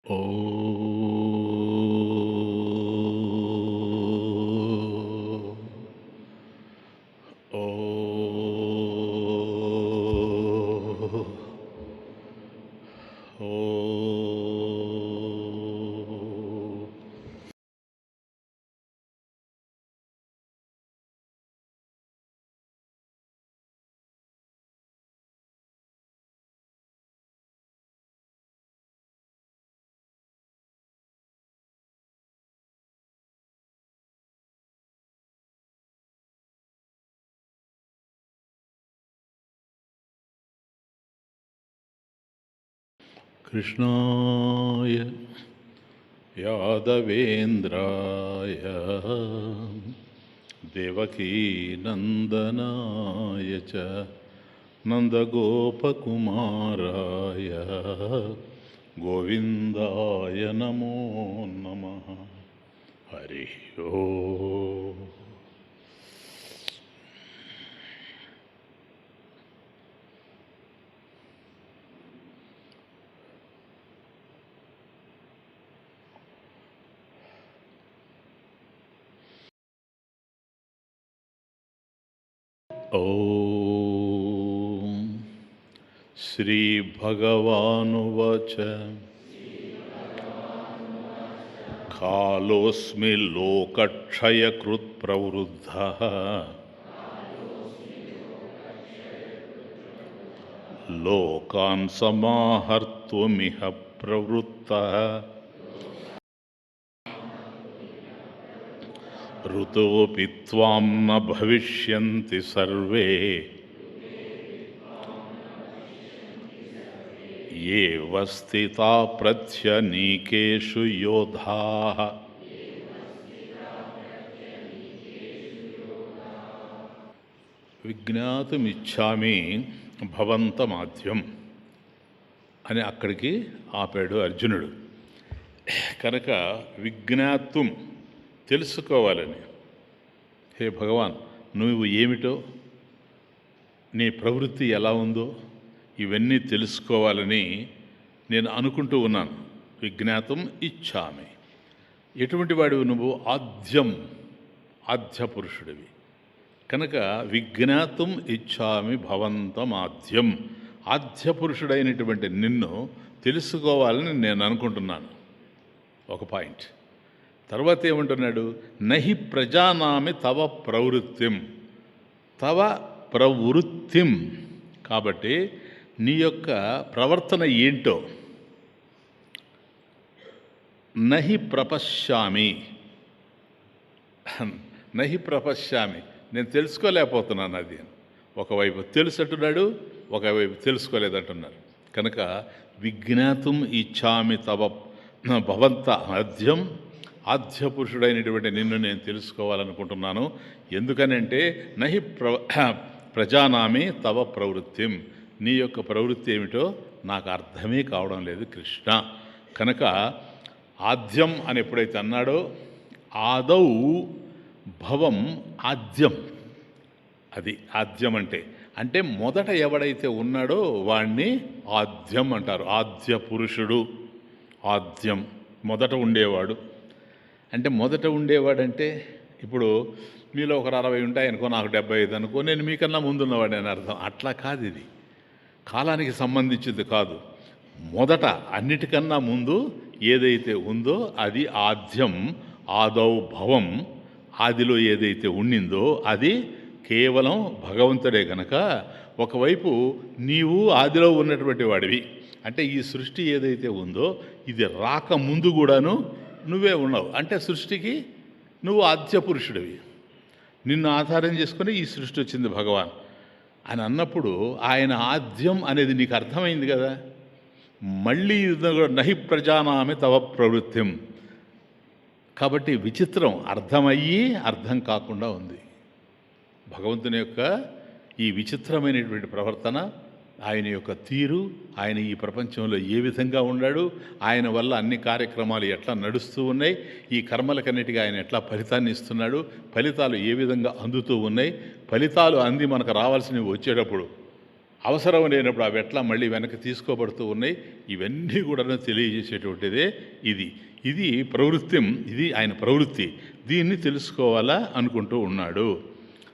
ఓం ఓం ఓం కృష్ణాయ యాదవేంద్రాయ దేవకీనందనాయ చ నందగోపకుమారాయ గోవిందాయ నమో నమః. హరి ఓం. ఓం శ్రీభగవానువాచ కాలోస్మి లోకక్షయకృత్ ప్రవృద్ధః లోకాన్ సమాహర్తుమిహ ప్రవృత్తః ఋతోపి త్వాం న భవిష్యంతి సర్వే ఏవ స్థితా ప్రత్యనీకేషు యోధాః. విజ్ఞాతుమిచ్ఛామి భవంతమాద్యం అని అక్కడికి ఆపాడు అర్జునుడు. కనుక విజ్ఞాతుం తెలుసుకోవాలని, హే భగవాన్ నువ్వు ఏమిటో, నీ ప్రవృత్తి ఎలా ఉందో ఇవన్నీ తెలుసుకోవాలని నేను అనుకుంటూ ఉన్నాను. విజ్ఞాతం ఇచ్ఛామి. ఎటువంటి వాడివి నువ్వు? ఆద్య పురుషుడివి. కనుక విజ్ఞాతం ఇచ్ఛామి భవంతం ఆద్యం, ఆద్య పురుషుడైనటువంటి నిన్ను తెలుసుకోవాలని నేను అనుకుంటున్నాను. ఒక పాయింట్. తర్వాత ఏమంటున్నాడు? నహి ప్రజానామి తవ ప్రవృత్తిం, తవ ప్రవృత్తిం. కాబట్టి నీ యొక్క ప్రవర్తన ఏంటో. నహి ప్రపశ్యామి, నహి ప్రపశ్యామి, నేను తెలుసుకోలేకపోతున్నాను. అది ఒకవైపు తెలుసంటున్నాడు, ఒకవైపు తెలుసుకోలేదంటున్నాడు. కనుక విజ్ఞాతుం ఇచ్ఛామి తవ భవంత ఆద్యం, ఆద్య పురుషుడైనటువంటి నిన్ను నేను తెలుసుకోవాలనుకుంటున్నాను. ఎందుకనంటే నహి ప్రజానామి తవ ప్రవృత్తిం, నీ యొక్క ప్రవృత్తి ఏమిటో నాకు అర్థమే కావడం లేదు కృష్ణ. కనుక ఆద్యం అని ఎప్పుడైతే అన్నాడో, ఆదౌ భవం ఆద్యం, అది ఆద్యం అంటే మొదట ఎవడైతే ఉన్నాడో వాణ్ణి ఆద్యం అంటారు. ఆద్య పురుషుడు, ఆద్యం మొదట ఉండేవాడు. అంటే మొదట ఉండేవాడంటే ఇప్పుడు మీలో ఒక 60 ఉంటాయనుకో, నాకు 75 అనుకో, నేను మీకన్నా ముందున్నవాడు అని అర్థం. అట్లా కాదు, ఇది కాలానికి సంబంధించింది కాదు. మొదట అన్నిటికన్నా ముందు ఏదైతే ఉందో అది ఆద్యం. ఆదౌ భవం, ఆదిలో ఏదైతే ఉండిందో అది కేవలం భగవంతుడే. గనక ఒకవైపు నీవు ఆదిలో ఉన్నటువంటి వాడివి, అంటే ఈ సృష్టి ఏదైతే ఉందో ఇది రాకముందు కూడాను నువ్వే ఉన్నావు. అంటే సృష్టికి నువ్వు ఆద్య పురుషుడివి. నిన్ను ఆధారం చేసుకుని ఈ సృష్టి వచ్చింది భగవాన్ అని అన్నప్పుడు ఆయన ఆద్యం అనేది నీకు అర్థమైంది కదా. మళ్ళీ నహి ప్రజానామి తవ ప్రవృత్తిం. కాబట్టి విచిత్రం అర్థమయ్యి అర్థం కాకుండా ఉంది. భగవంతుని యొక్క ఈ విచిత్రమైనటువంటి ప్రవర్తన, ఆయన యొక్క తీరు, ఆయన ఈ ప్రపంచంలో ఏ విధంగా ఉన్నాడు, ఆయన వల్ల అన్ని కార్యక్రమాలు ఎట్లా నడుస్తూ ఉన్నాయి, ఈ కర్మలకన్నిటికీ ఆయన ఎట్లా ఫలితాన్ని ఇస్తున్నాడు, ఫలితాలు ఏ విధంగా అందుతూ ఉన్నాయి, ఫలితాలు అంది మనకు రావాల్సినవి వచ్చేటప్పుడు అవసరం లేనప్పుడు అవి ఎట్లా మళ్ళీ వెనక్కి తీసుకోబడుతూ ఉన్నాయి. ఇవన్నీ కూడా తెలియజేసేటువంటిదే ఇది. ఇది ప్రవృత్తి, ఇది ఆయన ప్రవృత్తి. దీన్ని తెలుసుకోవాలా అనుకుంటూ ఉన్నాడు.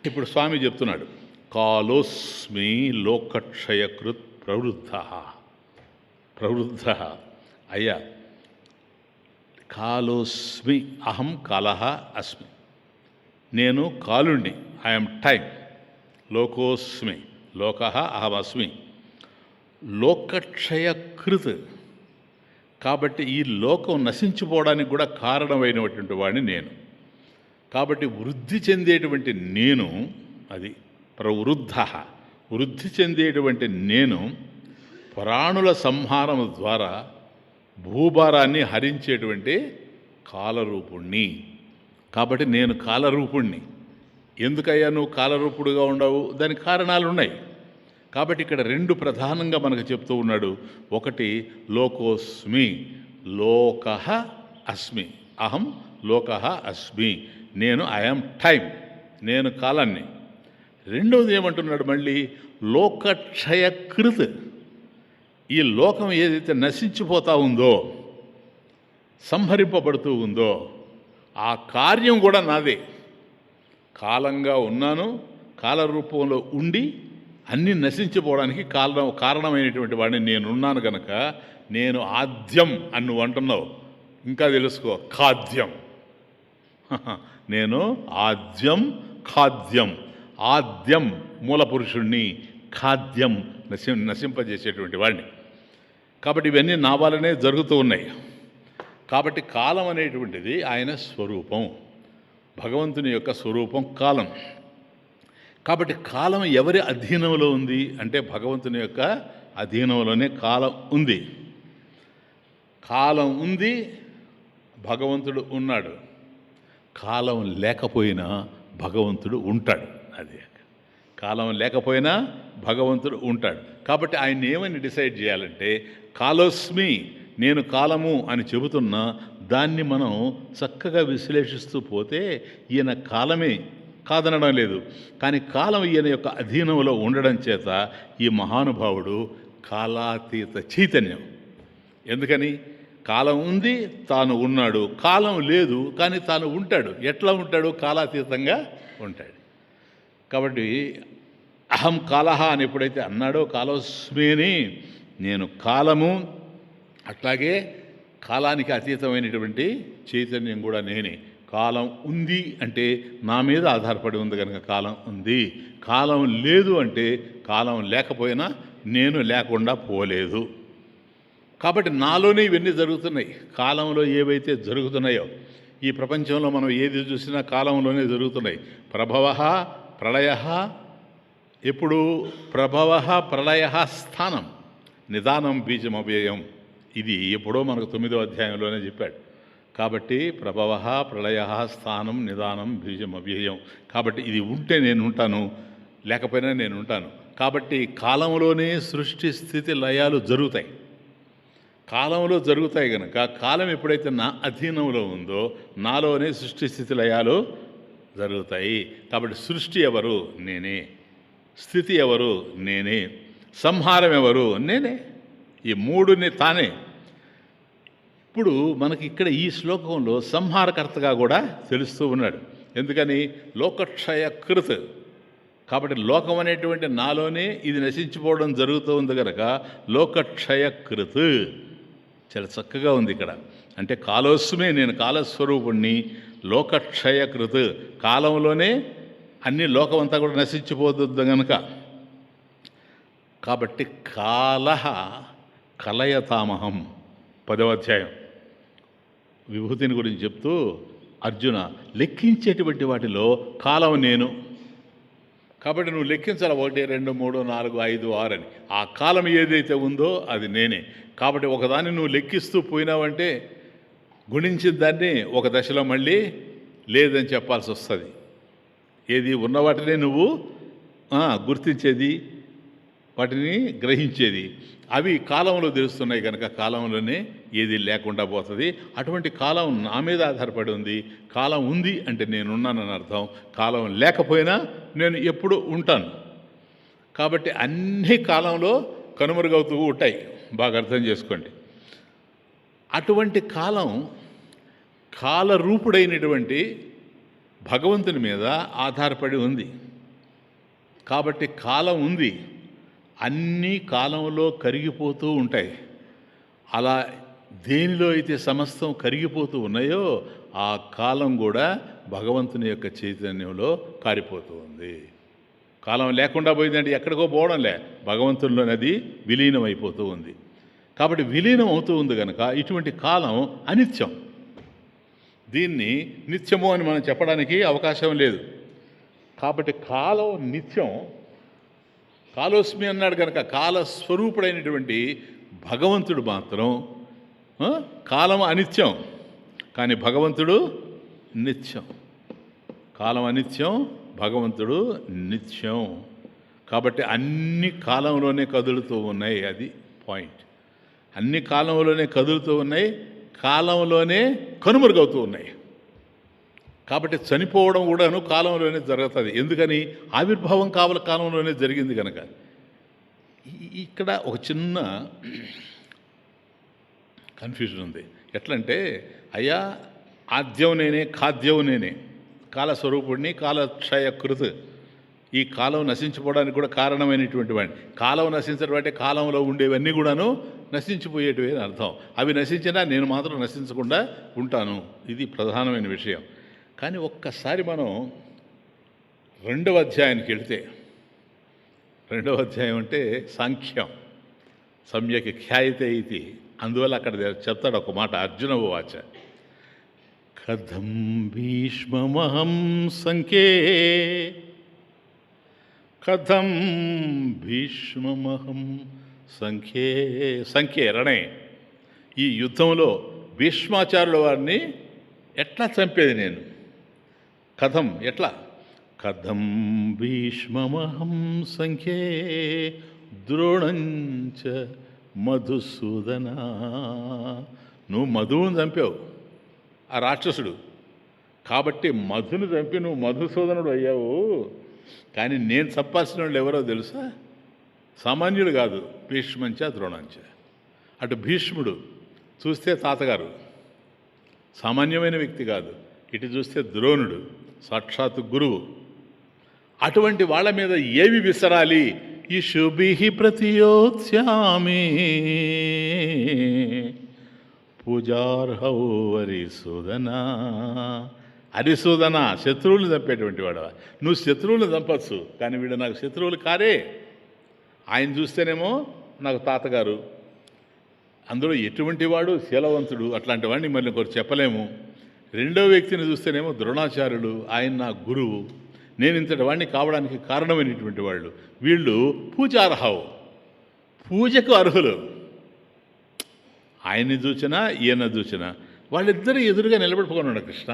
ఇప్పుడు స్వామి చెప్తున్నాడు, కాలోస్మి లోకక్షయకృత్ ప్రవృద్ధ. అయ్యా, కాలోస్మి, అహం కాలః అస్మి, నేను కాలుణ్ణి, ఐఎమ్ టైం. లోకోస్మి, లోకః అహమస్మి. లోకక్షయకృత్, కాబట్టి ఈ లోకం నశించిపోవడానికి కూడా కారణమైనటువంటి వాడిని నేను. కాబట్టి వృద్ధి చెందేటువంటి నేను, అది ప్రవృద్ధ, వృద్ధి చెందేటువంటి నేను ప్రాణుల సంహారం ద్వారా భూభారాన్ని హరించేటువంటి కాలరూపుణ్ణి. కాబట్టి నేను కాలరూపుణ్ణి. ఎందుకయ్యా నువ్వు కాలరూపుడుగా ఉండవు? దానికి కారణాలు ఉన్నాయి. కాబట్టి ఇక్కడ రెండు ప్రధానంగా మనకు చెప్తూ ఉన్నాడు. ఒకటి లోకోస్మి, లోకః అస్మి, అహం లోకః అస్మి, నేను ఐఎమ్ టైం, నేను కాలాన్ని. రెండవది ఏమంటున్నాడు మళ్ళీ, లోకక్షయకృత్, ఈ లోకం ఏదైతే నశించిపోతూ ఉందో, సంహరింపబడుతూ ఉందో, ఆ కార్యం కూడా నాదే. కాలంగా ఉన్నాను, కాలరూపంలో ఉండి అన్నీ నశించిపోవడానికి కారణమైనటువంటి వాడిని నేనున్నాను కనుక నేను ఆద్యం అని నువ్వు అంటున్నావు. ఇంకా తెలుసుకో, ఖాద్యం. నేను ఆద్యం, ఖాద్యం. ఆద్యం మూలపురుషుణ్ణి, ఖాద్యం నశింపజేసేటువంటి వాడిని. కాబట్టి ఇవన్నీ నా వల్లనే జరుగుతూ ఉన్నాయి. కాబట్టి కాలం అనేటువంటిది ఆయన స్వరూపం, భగవంతుని యొక్క స్వరూపం కాలం. కాబట్టి కాలం ఎవరి అధీనంలో ఉంది అంటే భగవంతుని యొక్క అధీనంలోనే కాలం ఉంది. కాలం ఉంది, భగవంతుడు ఉన్నాడు. కాలం లేకపోయినా భగవంతుడు ఉంటాడు. అది కాలం లేకపోయినా భగవంతుడు ఉంటాడు. కాబట్టి ఆయన ఏమని డిసైడ్ చేయాలంటే, కాలోస్మి, నేను కాలము అని చెబుతున్నా దాన్ని మనం చక్కగా విశ్లేషిస్తూ పోతే ఈయన కాలమే కాదనడం లేదు. కానీ కాలం ఈయన యొక్క అధీనంలో ఉండడం చేత ఈ మహానుభావుడు కాలాతీత చైతన్యం. ఎందుకని? కాలం ఉంది, తాను ఉన్నాడు. కాలం లేదు కానీ తాను ఉంటాడు. ఎట్లా ఉంటాడు? కాలాతీతంగా ఉంటాడు. కాబట్టి అహం కాలః అని ఎప్పుడైతే అన్నాడో, కాలోస్మి అని, నేను కాలము, అట్లాగే కాలానికి అతీతమైనటువంటి చైతన్యం కూడా నేనే. కాలం ఉంది అంటే నా మీద ఆధారపడి ఉంది కనుక కాలం ఉంది. కాలం లేదు అంటే కాలం లేకపోయినా నేను లేకుండా పోలేదు. కాబట్టి నాలోనే ఇవన్నీ జరుగుతున్నాయి. కాలంలో ఏవైతే జరుగుతున్నాయో, ఈ ప్రపంచంలో మనం ఏది చూసినా కాలంలోనే జరుగుతున్నాయి. ప్రభవ ప్రళయ, ఎప్పుడు ప్రభవ ప్రళయ స్థానం నిదానం బీజం అవ్యయం. ఇది ఎప్పుడో మనకు 9వ అధ్యాయంలోనే చెప్పాడు. కాబట్టి ప్రభవ ప్రళయ స్థానం నిదానం బీజం అవ్యయం. కాబట్టి ఇది ఉంటే నేను ఉంటాను, లేకపోయినా నేను ఉంటాను. కాబట్టి కాలంలోనే సృష్టి స్థితి లయాలు జరుగుతాయి. కాలంలో జరుగుతాయి కనుక కాలం ఎప్పుడైతే నా అధీనంలో ఉందో నాలోనే సృష్టి స్థితి లయాలు జరుగుతాయి. కాబట్టి సృష్టి ఎవరు? నేనే. స్థితి ఎవరు? నేనే. సంహారం ఎవరు? నేనే. ఈ మూడుని తానే. ఇప్పుడు మనకి ఇక్కడ ఈ శ్లోకంలో సంహారకర్తగా కూడా తెలుస్తూ ఉన్నాడు. ఎందుకని? లోకక్షయకృత్. కాబట్టి లోకం అనేటువంటి నాలోనే ఇది నశించిపోవడం జరుగుతూ ఉంది కనుక లోకక్షయకృత్. చాలా చక్కగా ఉంది ఇక్కడ. అంటే కాలోస్మే, నేను కాలస్వరూపుణ్ణి, లోకక్షయకృత్, కాలంలోనే అన్ని లోకం అంతా కూడా నశించిపోతుంది కనుక. కాబట్టి కాలః కలయతామహం, 10వ అధ్యాయం విభూతిని గురించి చెప్తూ, అర్జున లెక్కించేటువంటి వాటిలో కాలం నేను. కాబట్టి నువ్వు లెక్కించాలి 1 2 3 4 5 6 అని. ఆ కాలం ఏదైతే ఉందో అది నేనే. కాబట్టి ఒకదాన్ని నువ్వు లెక్కిస్తూ పోయినావంటే గుణించిన దాన్ని ఒక దశలో మళ్ళీ లేదని చెప్పాల్సి వస్తుంది. ఏది ఉన్న వాటినే నువ్వు గుర్తించేది, వాటిని గ్రహించేది. అవి కాలంలో తెలుస్తున్నాయి కనుక కాలంలోనే ఏది లేకుండా పోతుంది. అటువంటి కాలం నా మీద ఆధారపడి ఉంది. కాలం ఉంది అంటే నేనున్నానని అర్థం. కాలం లేకపోయినా నేను ఎప్పుడు ఉంటాను. కాబట్టి అన్ని కాలంలో కనుమరుగవుతూ ఉంటాయి. బాగా అర్థం చేసుకోండి. అటువంటి కాలరూపుడైనటువంటి భగవంతుని మీద ఆధారపడి ఉంది. కాబట్టి కాలం ఉంది, అన్నీ కాలంలో కరిగిపోతూ ఉంటాయి. అలా దేనిలో అయితే సమస్తం కరిగిపోతూ ఉన్నాయో ఆ కాలం కూడా భగవంతుని యొక్క చైతన్యంలో కారిపోతూ ఉంది. కాలం లేకుండా పోయిందంటే ఎక్కడికో పోవడంలే, భగవంతునిలోని అది విలీనం అయిపోతూ ఉంది. కాబట్టి విలీనం అవుతూ ఉంది కనుక ఇటువంటి కాలం అనిత్యం. దీన్ని నిత్యము అని మనం చెప్పడానికి అవకాశం లేదు. కాబట్టి కాలం నిత్యం. కాలోస్మి అన్నాడు కనుక కాలస్వరూపుడైనటువంటి భగవంతుడు మాత్రం కాలం అనిత్యం, కానీ భగవంతుడు నిత్యం. కాలం అనిత్యం, భగవంతుడు నిత్యం. కాబట్టి అన్ని కాలంలోనే కదులుతూ ఉన్నాయి. అది పాయింట్. అన్ని కాలంలోనే కదులుతూ ఉన్నాయి, కాలంలోనే కనుమరుగవుతూ ఉన్నాయి. కాబట్టి చనిపోవడం కూడాను కాలంలోనే జరుగుతుంది. ఎందుకని? ఆవిర్భావం కాలంలోనే జరిగింది కనుక. ఇక్కడ ఒక చిన్న కన్ఫ్యూజన్ ఉంది. ఎట్లంటే, అయ్యా ఆద్యం నేనే, ఖాద్యం నేనే, కాలస్వరూపుడిని, కాలక్షయకృత్, ఈ కాలం నశించిపోవడానికి కూడా కారణమైనటువంటి వాడిని. కాలం నశించడం అంటే కాలంలో ఉండేవన్నీ కూడాను నశించిపోయేటివి అని అర్థం. అవి నశించినా నేను మాత్రం నశించకుండా ఉంటాను. ఇది ప్రధానమైన విషయం. కానీ ఒక్కసారి మనం 2వ అధ్యాయానికి వెళితే, 2వ అధ్యాయం అంటే సాంఖ్యం, సమ్యక్ ఖ్యాయతే ఇది. అందువల్ల అక్కడ చెప్తాడు ఒక మాట, అర్జున ఉవాచ కథం భీష్మమహం సంఖ్యే, కథం భీష్మమహం సంఖ్యే రణే. ఈ యుద్ధంలో భీష్మాచార్యుల వారిని ఎట్లా చంపేది నేను? కథం ఎట్లా? కథం భీష్మమహం సంఖ్యే ద్రోణంచ మధుసూదన. నువ్వు మధువుని చంపావు, ఆ రాక్షసుడు. కాబట్టి మధుని చంపి నువ్వు మధుసూదనుడు అయ్యావు. కానీ నేను చంపాల్సిన వాళ్ళు ఎవరో తెలుసా? సామాన్యుడు కాదు, భీష్మంచ ద్రోణంచ. అటు భీష్ముడు చూస్తే తాతగారు, సామాన్యమైన వ్యక్తి కాదు. ఇటు చూస్తే ద్రోణుడు, సాక్షాత్ గురువు. అటువంటి వాళ్ళ మీద ఏవి విసరాలి? ఇషుభిః ప్రతియోత్స్యామి పూజార్హౌ హరిసూదన. హరిసూదన, శత్రువులు చంపేటువంటి వాడు. నువ్వు శత్రువులు చంపచ్చు, కానీ వీడు నాకు శత్రువులు కారే. ఆయన చూస్తేనేమో నాకు తాతగారు, అందులో ఎటువంటి వాడు శీలవంతుడు, అట్లాంటి వాడిని మళ్ళీ ఇంకొకరు చెప్పలేము. 2వ వ్యక్తిని చూస్తేనేమో ద్రోణాచార్యుడు, ఆయన నా గురువు, నేను ఇంతటి వాడిని కావడానికి కారణమైనటువంటి వాళ్ళు. వీళ్ళు పూజార్హవు, పూజకు అర్హులు. ఆయన్ని చూచినా ఈయన చూచినా వాళ్ళిద్దరూ ఎదురుగా నిలబడిపోకున్నాడు కృష్ణ.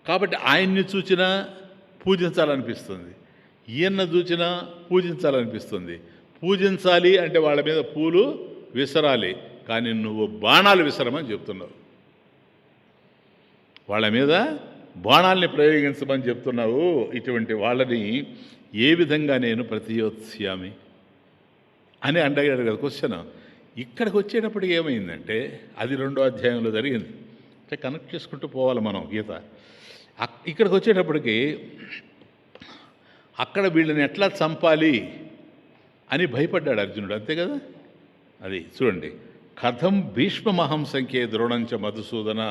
కాబట్టి ఆయన్ని చూచినా పూజించాలనిపిస్తుంది, ఈయన చూచినా పూజించాలనిపిస్తుంది. పూజించాలి అంటే వాళ్ళ మీద పూలు విసరాలి, కానీ నువ్వు బాణాలు విసరమని చెప్తున్నావు. వాళ్ళ మీద బాణాల్ని ప్రయోగించమని చెప్తున్నావు. ఇటువంటి వాళ్ళని ఏ విధంగా నేను ప్రతియోత్స్యామి అని అడిగాడు కదా క్వశ్చన్. ఇక్కడికి వచ్చేటప్పటికి ఏమైందంటే, అది 2వ అధ్యాయంలో జరిగింది. అంటే కనెక్ట్ చేసుకుంటూ పోవాలి మనం గీత. ఇక్కడికి వచ్చేటప్పటికి అక్కడ వీళ్ళని ఎట్లా చంపాలి అని భయపడ్డాడు అర్జునుడు, అంతే కదా. అది చూడండి, కథం భీష్మమహం సంఖ్యే ద్రోణంచ మధుసూదన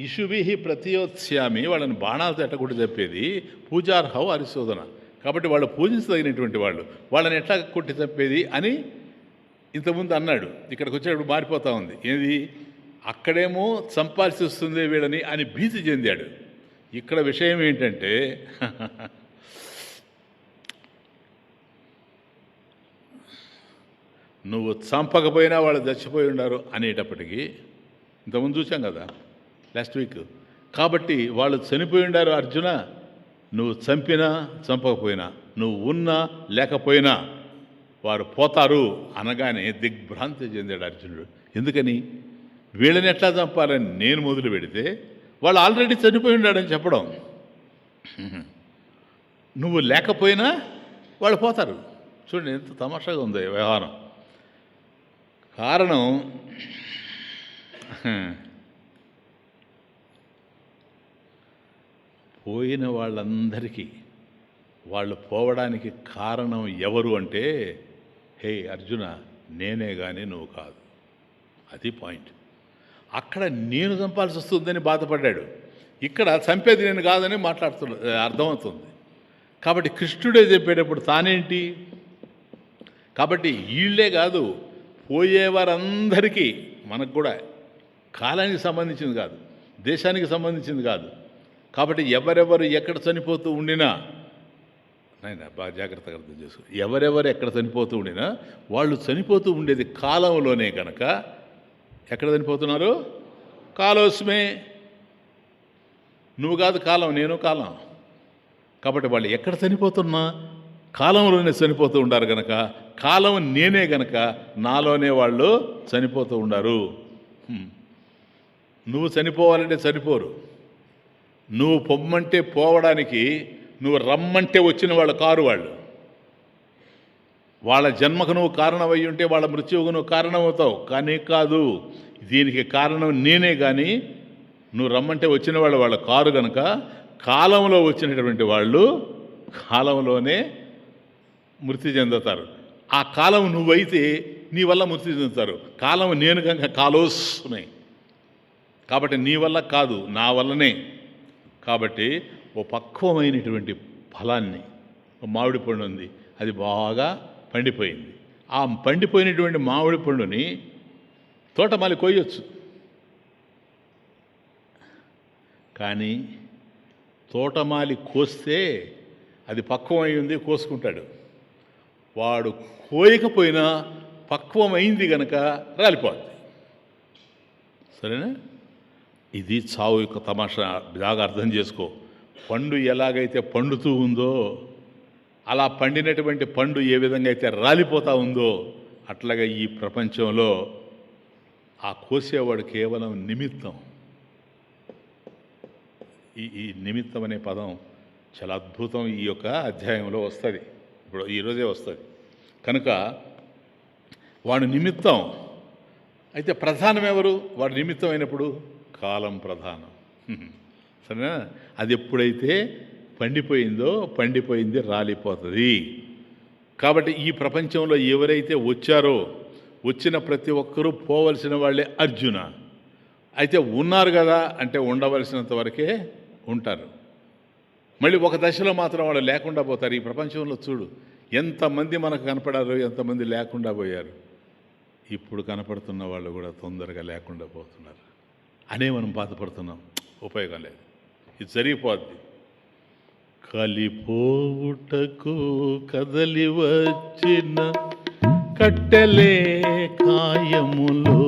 ఇషుభిః ప్రతియోత్స్యామి. వాళ్ళని బాణాలతో ఎట్టకుండా చెప్పేది పూజార్హౌ హరిసూదన. కాబట్టి వాళ్ళు పూజించదగినటువంటి వాళ్ళు, వాళ్ళని ఎట్లా కొట్టి చంపేది అని ఇంతకుముందు అన్నాడు. ఇక్కడికి వచ్చేటప్పుడు మారిపోతూ ఉంది. ఏది? అక్కడేమో చంపాల్సి వస్తుంది వీళ్ళని అని భీతి చెందాడు. ఇక్కడ విషయం ఏంటంటే, నువ్వు చంపకపోయినా వాళ్ళు చచ్చిపోయి ఉన్నారు అనేటప్పటికీ, ఇంతకుముందు చూసాం కదా లాస్ట్ వీక్. కాబట్టి వాళ్ళు చనిపోయి ఉండారు అర్జున, నువ్వు చంపినా చంపకపోయినా, నువ్వు ఉన్నా లేకపోయినా వారు పోతారు అనగానే దిగ్భ్రాంతి చెందాడు అర్జునుడు. ఎందుకని? వీళ్ళని ఎట్లా చంపాలని నేను మొదలు పెడితే వాళ్ళు ఆల్రెడీ చనిపోయి ఉన్నాడని చెప్పడం. నువ్వు లేకపోయినా వాళ్ళు పోతారు. చూడండి ఎంత తమాషాగా ఉంది వ్యవహారం. కారణం పోయిన వాళ్ళందరికీ వాళ్ళు పోవడానికి కారణం ఎవరు అంటే, హే అర్జున, నేనే కానీ నువ్వు కాదు. అది పాయింట్. అక్కడ నేను చంపాల్సి వస్తుందని బాధపడ్డాడు, ఇక్కడ చంపేది నేను కాదని అర్థమవుతుంది. కాబట్టి కృష్ణుడే చెప్పేటప్పుడు తానేంటి? కాబట్టి వీళ్ళే కాదు, పోయేవారందరికీ, మనకు కూడా కాలానికి సంబంధించింది కాదు, దేశానికి సంబంధించింది కాదు. కాబట్టి ఎవరెవరు ఎక్కడ చనిపోతూ ఉండినా, నాయన బాగా జాగ్రత్తగా అర్థం చేసుకో, ఎవరెవరు ఎక్కడ చనిపోతూ ఉండినా వాళ్ళు చనిపోతూ ఉండేది కాలంలోనే కనుక, ఎక్కడ చనిపోతున్నారు? కాలోస్మే. నువ్వు కాదు కాలం, నేను కాలం. కాబట్టి వాళ్ళు ఎక్కడ చనిపోతున్నా కాలంలోనే చనిపోతూ ఉండారు కనుక, కాలం నేనే గనక నాలోనే వాళ్ళు చనిపోతూ ఉండారు. నువ్వు చనిపోవాలంటే చనిపోరు. నువ్వు పొమ్మంటే పోవడానికి, నువ్వు రమ్మంటే వచ్చిన వాళ్ళు కారు. వాళ్ళ జన్మకు నువ్వు కారణమై ఉంటే వాళ్ళ మృత్యువుకు నువ్వు కారణమవుతావు. కానీ కాదు, దీనికి కారణం నేనే. కానీ నువ్వు రమ్మంటే వచ్చిన వాళ్ళు వాళ్ళ కారు కనుక, కాలంలో వచ్చినటువంటి వాళ్ళు కాలంలోనే మృతి చెందుతారు. ఆ కాలం నువ్వైతే నీ వల్ల మృతి చెందుతారు. కాలం నేను కనుక కాలోస్మే. కాబట్టి నీ వల్ల కాదు, నా వల్లనే. కాబట్టి ఓ పక్వమైనటువంటి ఫలాన్ని, మామిడి పండు ఉంది, అది బాగా పండిపోయింది. ఆ పండిపోయినటువంటి మామిడి పండుని తోటమాలి కోయొచ్చు. కానీ తోటమాలి కోస్తే అది పక్వమై ఉంది, కోసుకుంటాడు. వాడు కోయకపోయినా పక్వమైంది గనక రాలిపోద్ది. సరేనా? ఇది చావు యొక్క తమాషా. బాగా అర్థం చేసుకో. పండు ఎలాగైతే పండుతూ ఉందో, అలా పండినటువంటి పండు ఏ విధంగా అయితే రాలిపోతూ ఉందో, అట్లాగా ఈ ప్రపంచంలో ఆ కోసేవాడు కేవలం నిమిత్తం. ఈ నిమిత్తం అనే పదం చాలా అద్భుతం. ఈ యొక్క అధ్యాయంలో వస్తుంది, ఇప్పుడు ఈరోజే వస్తుంది. కనుక వాడు నిమిత్తం అయితే ప్రధానం ఎవరు? వాడు నిమిత్తం అయినప్పుడు కాలం ప్రధానం. సరేనా? అది ఎప్పుడైతే పండిపోయిందో, పండిపోయింది, రాలిపోతుంది. కాబట్టి ఈ ప్రపంచంలో ఎవరైతే వచ్చారో, వచ్చిన ప్రతి ఒక్కరూ పోవలసిన వాళ్ళే అర్జున. అయితే ఉన్నారు కదా అంటే ఉండవలసినంత వరకే ఉంటారు. మళ్ళీ ఒక దశలో మాత్రం వాళ్ళు లేకుండా పోతారు. ఈ ప్రపంచంలో చూడు, ఎంతమంది మనకు కనపడారు, ఎంతమంది లేకుండా పోయారు. ఇప్పుడు కనపడుతున్న వాళ్ళు కూడా తొందరగా లేకుండా పోతున్నారు అనే మనం బాధపడుతున్నాం. ఉపయోగం లేదు, ఇది జరిగిపోద్ది. కలిపోవుటకు కదలి వచ్చిన కట్టెలే కాయములో,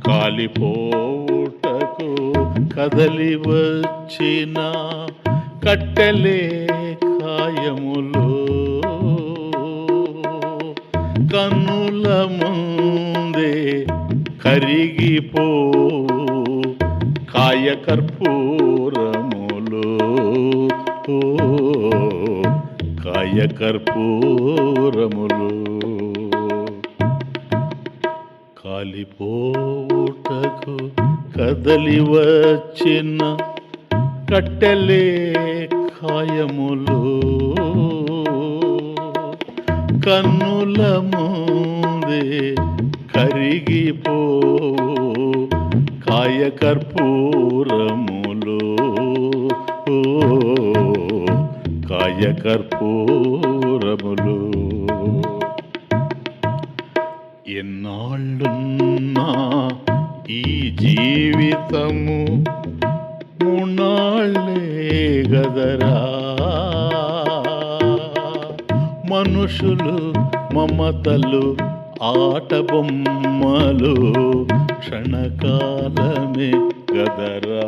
కాలిపోవుటకు కదలి వచ్చిన కట్టెలే కాయములో, కన్నుల ముందే కరిగిపో కాయకర్పూరములో, కాయకర్పూరములో. కాలిపోవుటకు కదలి వచ్చిన కట్టెలే కాయములో, కన్నుల ముందే కరిగిపో కాయకర్పూరములో, కాయకర్పూరములో. ఎన్నాళ్ళున్నా ఈ జీవితము మున్నాళ్ళే గదరా, మనుషులు మమతలు ఆటబొమ్మలు క్షణకాలమే గదరా,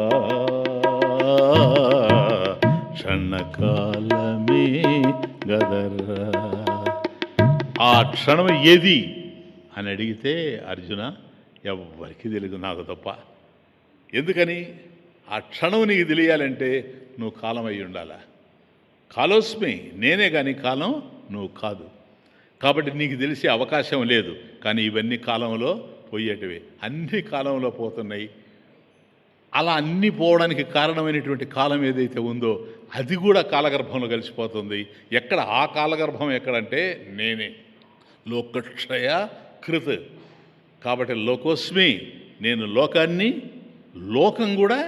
క్షణకాలమే గదరా. ఆ క్షణం ఏది అని అడిగితే అర్జున ఎవ్వరికి తెలియదు, నాకు తప్ప. ఎందుకని? ఆ క్షణం నీకు తెలియాలంటే నువ్వు కాలం అయి ఉండాలా. కాలోస్మి నేనే, కానీ కాలం నువ్వు కాదు. కాబట్టి నీకు తెలిసే అవకాశం లేదు. కానీ ఇవన్నీ కాలంలో పోయేటివి, అన్ని కాలంలో పోతున్నాయి. అలా అన్నీ పోవడానికి కారణమైనటువంటి కాలం ఏదైతే ఉందో అది కూడా కాలగర్భంలో కలిసిపోతుంది. ఎక్కడ ఆ కాలగర్భం ఎక్కడంటే నేనే. లోకక్షయ కృత్. కాబట్టి లోకోస్మి, నేను లోకాన్ని, లోకం కూడా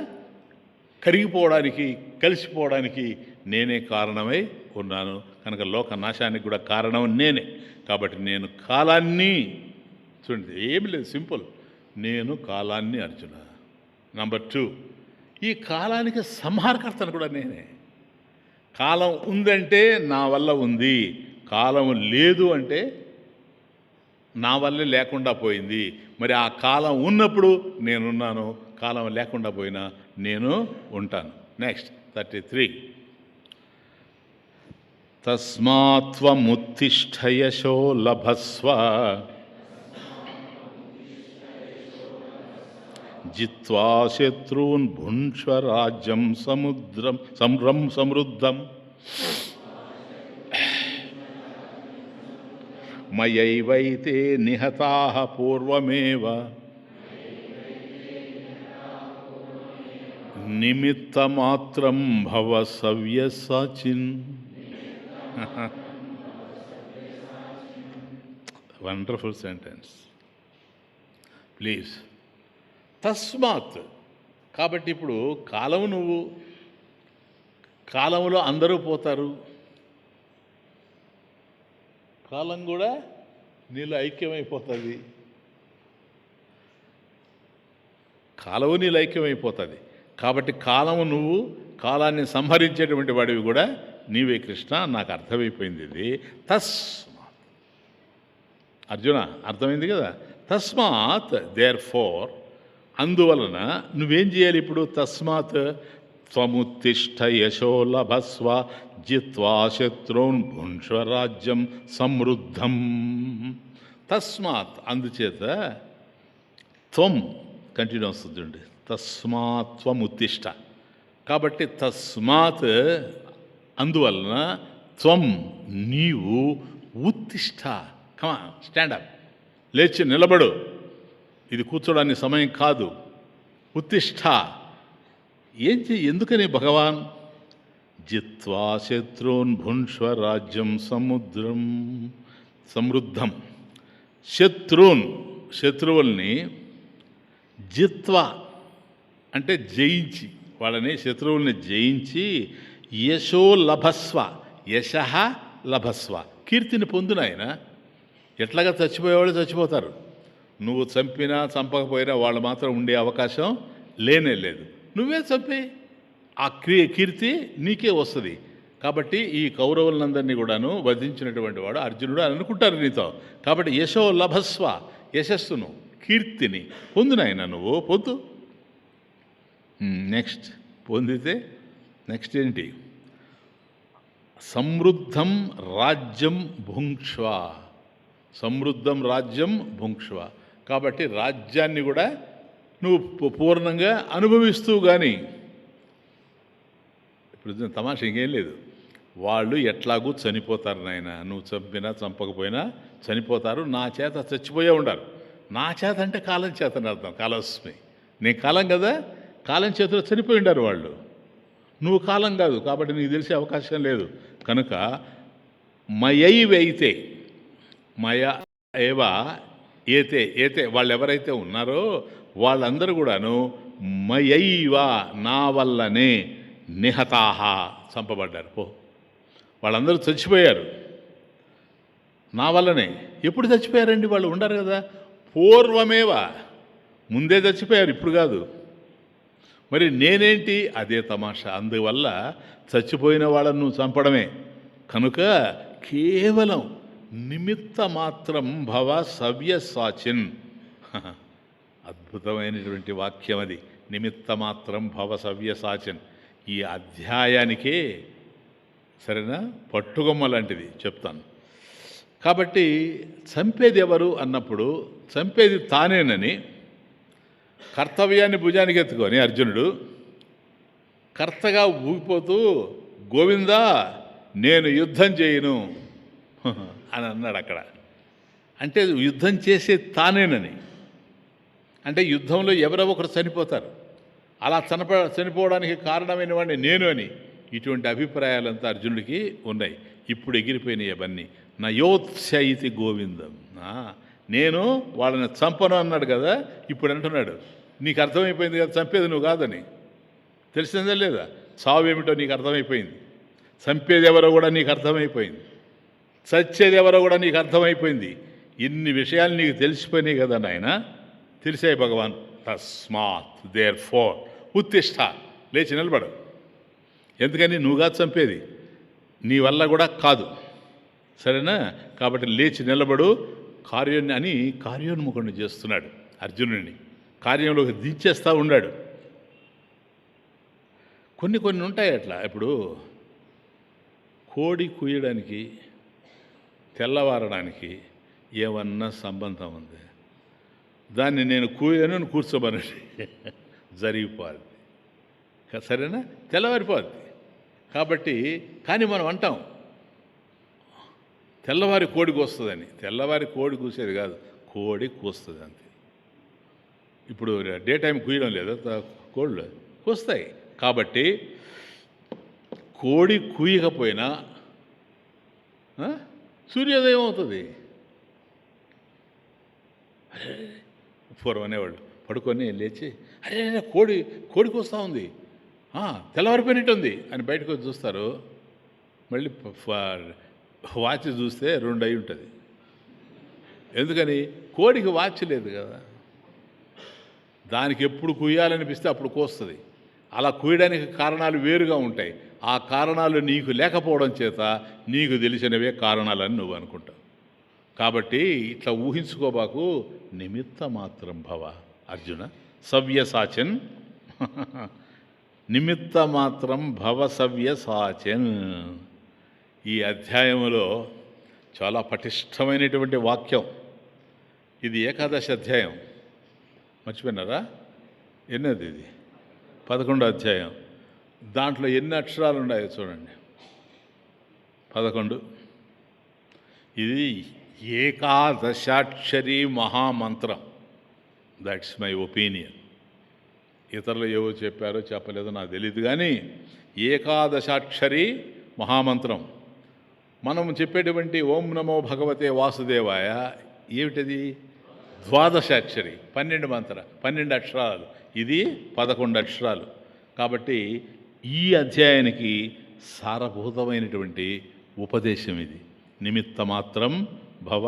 కరిగిపోవడానికి, కలిసిపోవడానికి నేనే కారణమై ఉన్నాను. కనుక లోక నాశానికి కూడా కారణం నేనే. కాబట్టి నేను కాలాన్ని, చూడండి ఏమి లేదు, సింపుల్, నేను కాలాన్ని అర్జున. నంబర్ 2, ఈ కాలానికి సంహారకర్తను కూడా నేనే. కాలం ఉందంటే నా వల్ల ఉంది, కాలం లేదు అంటే నా వల్లే లేకుండా పోయింది. మరి ఆ కాలం ఉన్నప్పుడు నేనున్నాను, కాలం లేకుండా పోయినా నేను ఉంటాను. నెక్స్ట్ 33, తస్మాత్వముత్తిష్ఠ యశో లభస్వ జిత్వా శత్రూన్ భుంక్ష్వ రాజ్యం సమృద్ధం మయైవైతే నిహతాః పూర్వమేవ నిమిత్తమాత్రం భవ సవ్యసాచిన్. Wonderful sentence. ప్లీజ్. తస్మాత్, కాబట్టి ఇప్పుడు కాలం నువ్వు, కాలంలో అందరూ పోతారు, కాలం కూడా నీలో ఐక్యమైపోతుంది, కాలము నీలో ఐక్యమైపోతుంది. కాబట్టి కాలము నువ్వు, కాలాన్ని సంహరించేటువంటి వాడివి కూడా నీవే కృష్ణ. నాకు అర్థమైపోయింది ఇది. తస్మాత్, అర్జున అర్థమైంది కదా. తస్మాత్, దేర్ ఫోర్, అందువలన నువ్వేం చేయాలి ఇప్పుడు? తస్మాత్ త్వముత్తిష్ఠ యశో లభస్వ జిత్వా శత్రూన్ భుంక్ష్వ రాజ్యం సమృద్ధం. తస్మాత్, అందుచేత, త్వం కంటిన్యూ వస్తుంది చూడండి, తస్మాత్ త్వముత్తిష్ఠ. కాబట్టి తస్మాత్, అందువలన, త్వం నీవు, ఉత్తిష్ఠ, కమా స్టాండప్, లేచి నిలబడు, ఇది కూర్చోడానికి సమయం కాదు. ఉత్తిష్ఠ, ఎందుకని భగవాన్? జిత్వా శత్రూన్ భుంక్ష్వ రాజ్యం సమృద్ధం. శత్రువుల్ని జిత్వా అంటే జయించి, వాళ్ళని శత్రువుల్ని జయించి, యశో లభస్వ, యశ లభస్వ, కీర్తిని పొందున. ఆయన ఎట్లాగా చచ్చిపోయేవాళ్ళు చచ్చిపోతారు, నువ్వు చంపినా చంపకపోయినా వాళ్ళు మాత్రం ఉండే అవకాశం లేనే లేదు. నువ్వే చంపి ఆ కీర్తి నీకే వస్తుంది. కాబట్టి ఈ కౌరవులందరినీ కూడాను వధించినటువంటి వాడు అర్జునుడు అని అనుకుంటారు నీతో. కాబట్టి యశో లభస్వ, యశస్సును, కీర్తిని పొందునైనా నువ్వు పొందు. నెక్స్ట్ పొందితే నెక్స్ట్ ఏంటి? సమృద్ధం రాజ్యం భుంక్ష్వ. సమృద్ధం రాజ్యం భుంక్ష్వ. కాబట్టి రాజ్యాన్ని కూడా నువ్వు పూర్ణంగా అనుభవిస్తూ. కానీ ఇప్పుడు తమాషా ఇంకేం లేదు, వాళ్ళు ఎట్లాగూ చనిపోతారు నాయన, నువ్వు చంపినా చంపకపోయినా చనిపోతారు. నా చేత చచ్చిపోయే ఉండాలి. నా చేత అంటే కాలం చేతని అర్థం, కాలస్మి. నేను కాలం కదా, కాలం చేతిలో చనిపోయి ఉండారు వాళ్ళు. నువ్వు కాలం కాదు, కాబట్టి నీకు తెలిసే అవకాశం లేదు. కనుక మయైవైతే, మయ ఏవ ఏతే, ఏతే వాళ్ళు ఎవరైతే ఉన్నారో వాళ్ళందరూ కూడాను మయైవ, నా వల్లనే, నిహతాహ, చంపబడ్డారు. వాళ్ళందరూ చచ్చిపోయారు నా వల్లనే. ఎప్పుడు చచ్చిపోయారండి? వాళ్ళు ఉండరు కదా. పూర్వమేవ, ముందే చచ్చిపోయారు, ఇప్పుడు కాదు. మరి నేనేంటి? అదే తమాషా. అందువల్ల చచ్చిపోయిన వాళ్ళను నువ్వు చంపడమే. కనుక కేవలం నిమిత్త మాత్రం భవ సవ్యసాచిన్. అద్భుతమైనటువంటి వాక్యం అది. నిమిత్త మాత్రం భవ సవ్యసాచిన్. ఈ అధ్యాయానికే సరేనా పట్టుగొమ్మ లాంటిది చెప్తాను. కాబట్టి చంపేది ఎవరు అన్నప్పుడు చంపేది తానేనని కర్తవ్యాన్ని భుజానికి ఎత్తుకొని అర్జునుడు కర్తగా ఊగిపోతూ, గోవిందా నేను యుద్ధం చేయను అని అన్నాడు అక్కడ. అంటే యుద్ధం చేసే తానేనని, అంటే యుద్ధంలో ఎవరో ఒకరు చనిపోతారు, అలా చనిపోవడానికి కారణమైన వాడిని నేను అని. ఇటువంటి అభిప్రాయాలంతా అర్జునుడికి ఉన్నాయి. ఇప్పుడు ఎగిరిపోయినాయి అవన్నీ. నా యోత్స్య ఇతి గోవిందం, నేను వాళ్ళని చంపను అన్నాడు కదా, ఇప్పుడు అంటున్నాడు నీకు అర్థమైపోయింది కదా చంపేది నువ్వు కాదని. తెలిసిందా లేదా? చావు ఏమిటో నీకు అర్థమైపోయింది, చంపేది ఎవరో కూడా నీకు అర్థమైపోయింది, చచ్చేది ఎవరో కూడా నీకు అర్థమైపోయింది. ఇన్ని విషయాలు నీకు తెలిసిపోయినాయి కదా నాయన. తెలిసాయి భగవాన్. తస్మాత్ దేర్ ఫోర్ ఉత్తిష్ట, లేచి నిలబడు. ఎందుకని నువ్వుగా చంపేది, నీ వల్ల కూడా కాదు, సరేనా? కాబట్టి లేచి నిలబడు కార్యాన్ని అని కార్యోన్ముఖుడిని చేస్తున్నాడు అర్జునుడిని. కార్యంలోకి దించేస్తూ ఉన్నాడు. కొన్ని ఉంటాయి అట్లా. ఇప్పుడు కోడి కూయడానికి తెల్లవారడానికి ఏమన్నా సంబంధం ఉంది? దాన్ని నేను కూయను కూర్చోమనండి జరిగిపోద్ది, సరేనా? తెల్లవారిపోద్ది. కాబట్టి కానీ మనం అంటాం తెల్లవారి కోడి కూస్తుందని. తెల్లవారి కోడి కూసేది కాదు, కోడి కూస్తుంది అంతే. ఇప్పుడు డే టైం కూయడం లేదా, కోళ్ళు కూస్తాయి. కాబట్టి కోడి కూయకపోయినా సూర్యోదయం అవుతుంది. పూర్వం అనేవాళ్ళు పడుకొని లేచి అరే కోడి కూస్తూ ఉంది, తెల్లవారిపోయినట్టుంది అని బయటకు వచ్చి చూస్తారు. మళ్ళీ వాచ్ చూస్తే 2 అయి ఉంటుంది. ఎందుకని? కోడికి వాచ్ లేదు కదా, దానికి ఎప్పుడు కూయాలనిపిస్తే అప్పుడు కూస్తుంది. అలా కూయడానికి కారణాలు వేరుగా ఉంటాయి. ఆ కారణాలు నీకు లేకపోవడం చేత నీకు తెలిసినవే కారణాలని నువ్వు అనుకుంటావు. కాబట్టి ఇట్లా ఊహించుకోబాకు. నిమిత్త మాత్రం భవ అర్జున సవ్యసాచన్ నిమిత్త మాత్రం భవ సవ్యసాచన్. ఈ అధ్యాయంలో చాలా పటిష్టమైనటువంటి వాక్యం. ఇది ఏకాదశి అధ్యాయం, మర్చిపోయినారా? ఎన్నది ఇది? 11వ అధ్యాయం. దాంట్లో ఎన్ని అక్షరాలు ఉన్నాయో చూడండి, 11. ఇది ఏకాదశాక్షరి మహామంత్రం. That's my opinion. ఇతరులు ఏవో చెప్పారో చెప్పలేదో నాకు తెలియదు, కానీ ఏకాదశాక్షరి మహామంత్రం. మనం చెప్పేటువంటి ఓం నమో భగవతే వాసుదేవాయ ఏమిటది? ద్వాదశాక్షరి, 12 అక్షరాలు. ఇది 11 అక్షరాలు. కాబట్టి ఈ అధ్యాయానికి సారభూతమైనటువంటి ఉపదేశం ఇది. నిమిత్త మాత్రం భవ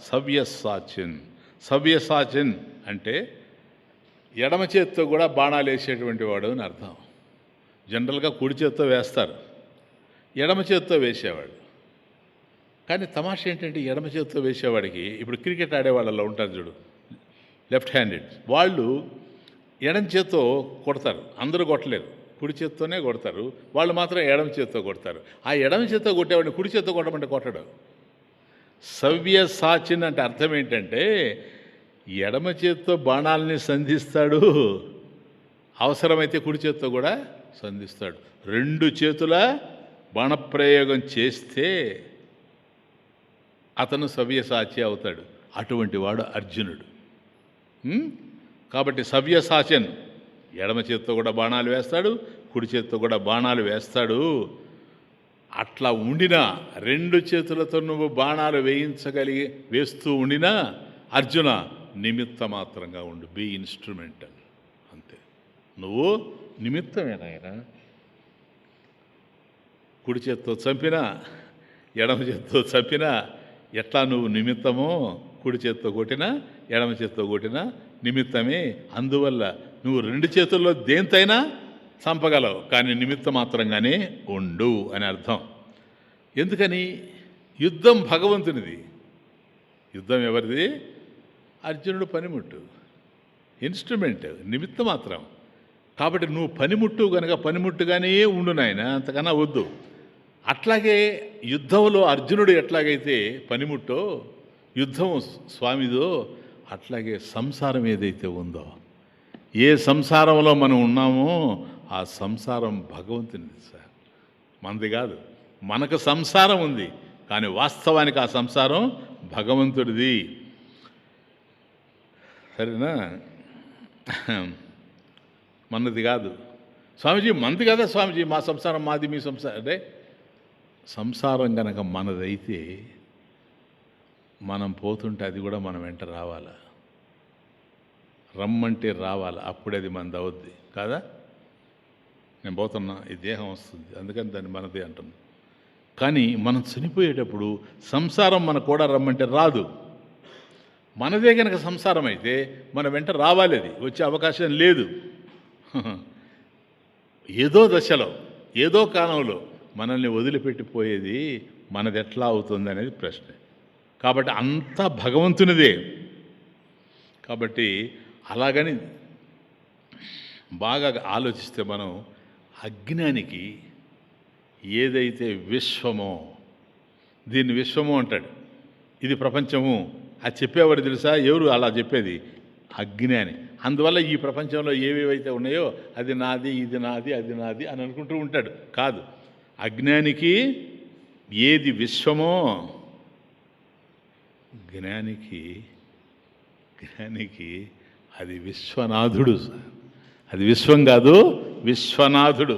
సవ్యసాచిన్. సవ్యసాచిన్ అంటే ఎడమ చేత్తో కూడా బాణాలు వేసేటువంటి వాడు అని అర్థం. జనరల్గా కుడి చేత్తో వేస్తారు, ఎడమ చేత్తో వేసేవాడు. కానీ తమాషా ఏంటంటే ఎడమ చేత్తో వేసేవాడికి, ఇప్పుడు క్రికెట్ ఆడేవాళ్ళలో ఉంటారు చూడు, లెఫ్ట్ హ్యాండెడ్, వాళ్ళు ఎడమ చేత్తో కొడతారు. అందరూ కొట్టలేరు, కుడి చేత్తోనే కొడతారు. వాళ్ళు మాత్రం ఎడమ చేత్తో కొడతారు. ఆ ఎడమ చేత్తో కొట్టేవాడిని కుడి చేత్తో కొట్టమంటే కొట్టడు. సవ్యసాచిన్ అంటే అర్థం ఏంటంటే ఎడమ చేత్తో బాణాలని సంధిస్తాడు, అవసరమైతే కుడి చేత్తో కూడా సంధిస్తాడు. 2 చేతుల బాణప్రయోగం చేస్తే అతను సవ్యసాచి అవుతాడు. అటువంటి వాడు అర్జునుడు. కాబట్టి సవ్యసాచన్, ఎడమ చేత్తో కూడా బాణాలు వేస్తాడు, కుడి చేత్తో కూడా బాణాలు వేస్తాడు. అట్లా ఉండినా 2 చేతులతో నువ్వు బాణాలు వేస్తూ ఉండినా అర్జున నిమిత్త మాత్రంగా ఉండు, బీ ఇన్స్ట్రుమెంటల్ అంతే. నువ్వు నిమిత్తమేనాయన. కుడి చేత్తో చంపినా ఎడమ చేత్తో చంపినా ఎట్లా నువ్వు నిమిత్తమో, కుడి చేత్తో కొట్టినా ఎడమ చేత్తో కొట్టినా నిమిత్తమే. అందువల్ల నువ్వు 2 చేతుల్లో దేంతైనా చంపగలవు, కానీ నిమిత్త మాత్రంగానే ఉండు అని అర్థం. ఎందుకని? యుద్ధం భగవంతునిది, యుద్ధం ఎవరిది? అర్జునుడు పనిముట్టు, ఇన్స్ట్రుమెంట్, నిమిత్త మాత్రం. కాబట్టి నువ్వు పనిముట్టు కనుక పనిముట్టుగానే ఉండు నాయన, అంతకన్నా వద్దు. అట్లాగే యుద్ధంలో అర్జునుడు ఎట్లాగైతే పనిముట్టో, యుద్ధం స్వామిదో, అట్లాగే సంసారం ఏదైతే ఉందో, ఏ సంసారంలో మనం ఉన్నామో ఆ సంసారం భగవంతునిది సార్, మనది కాదు. మనకు సంసారం ఉంది, కానీ వాస్తవానికి ఆ సంసారం భగవంతుడిది. సరేనా? మనది కాదు. స్వామీజీ మనది కదా స్వామీజీ, మా సంసారం మాది, మీ సంసారం అంటే సంసారం కనుక మనదైతే మనం పోతుంటే అది కూడా మనం వెంట రావాలా, రమ్మంటే రావాలా, అప్పుడే అది మనది అవుద్ది కాదా? నేను పోతున్నా, ఈ దేహం వస్తుంది, అందుకని దాన్ని మనది అంటున్నా. కానీ మనం చనిపోయేటప్పుడు సంసారం మనకు కూడా రమ్మంటే రాదు. మనదే కనుక సంసారం అయితే మన వెంట రావాలి, అది వచ్చే అవకాశం లేదు. ఏదో దశలో ఏదో కాలంలో మనల్ని వదిలిపెట్టిపోయేది మనది ఎట్లా అవుతుంది అనేది ప్రశ్న. కాబట్టి అంతా భగవంతునిదే. కాబట్టి అలాగని బాగా ఆలోచిస్తే మనం అజ్ఞానికి ఏదైతే విశ్వమో, దీన్ని విశ్వము అంటాడు, ఇది ప్రపంచము, అది చెప్పేవారు తెలుసా? ఎవరు అలా చెప్పేది? అజ్ఞాని. అందువల్ల ఈ ప్రపంచంలో ఏవేవైతే ఉన్నాయో అది నాది, ఇది నాది, అది నాది అని అనుకుంటూ ఉంటాడు. కాదు, అజ్ఞానికి ఏది విశ్వమో జ్ఞానికి అది విశ్వనాథుడు. అది విశ్వం కాదు, విశ్వనాథుడు.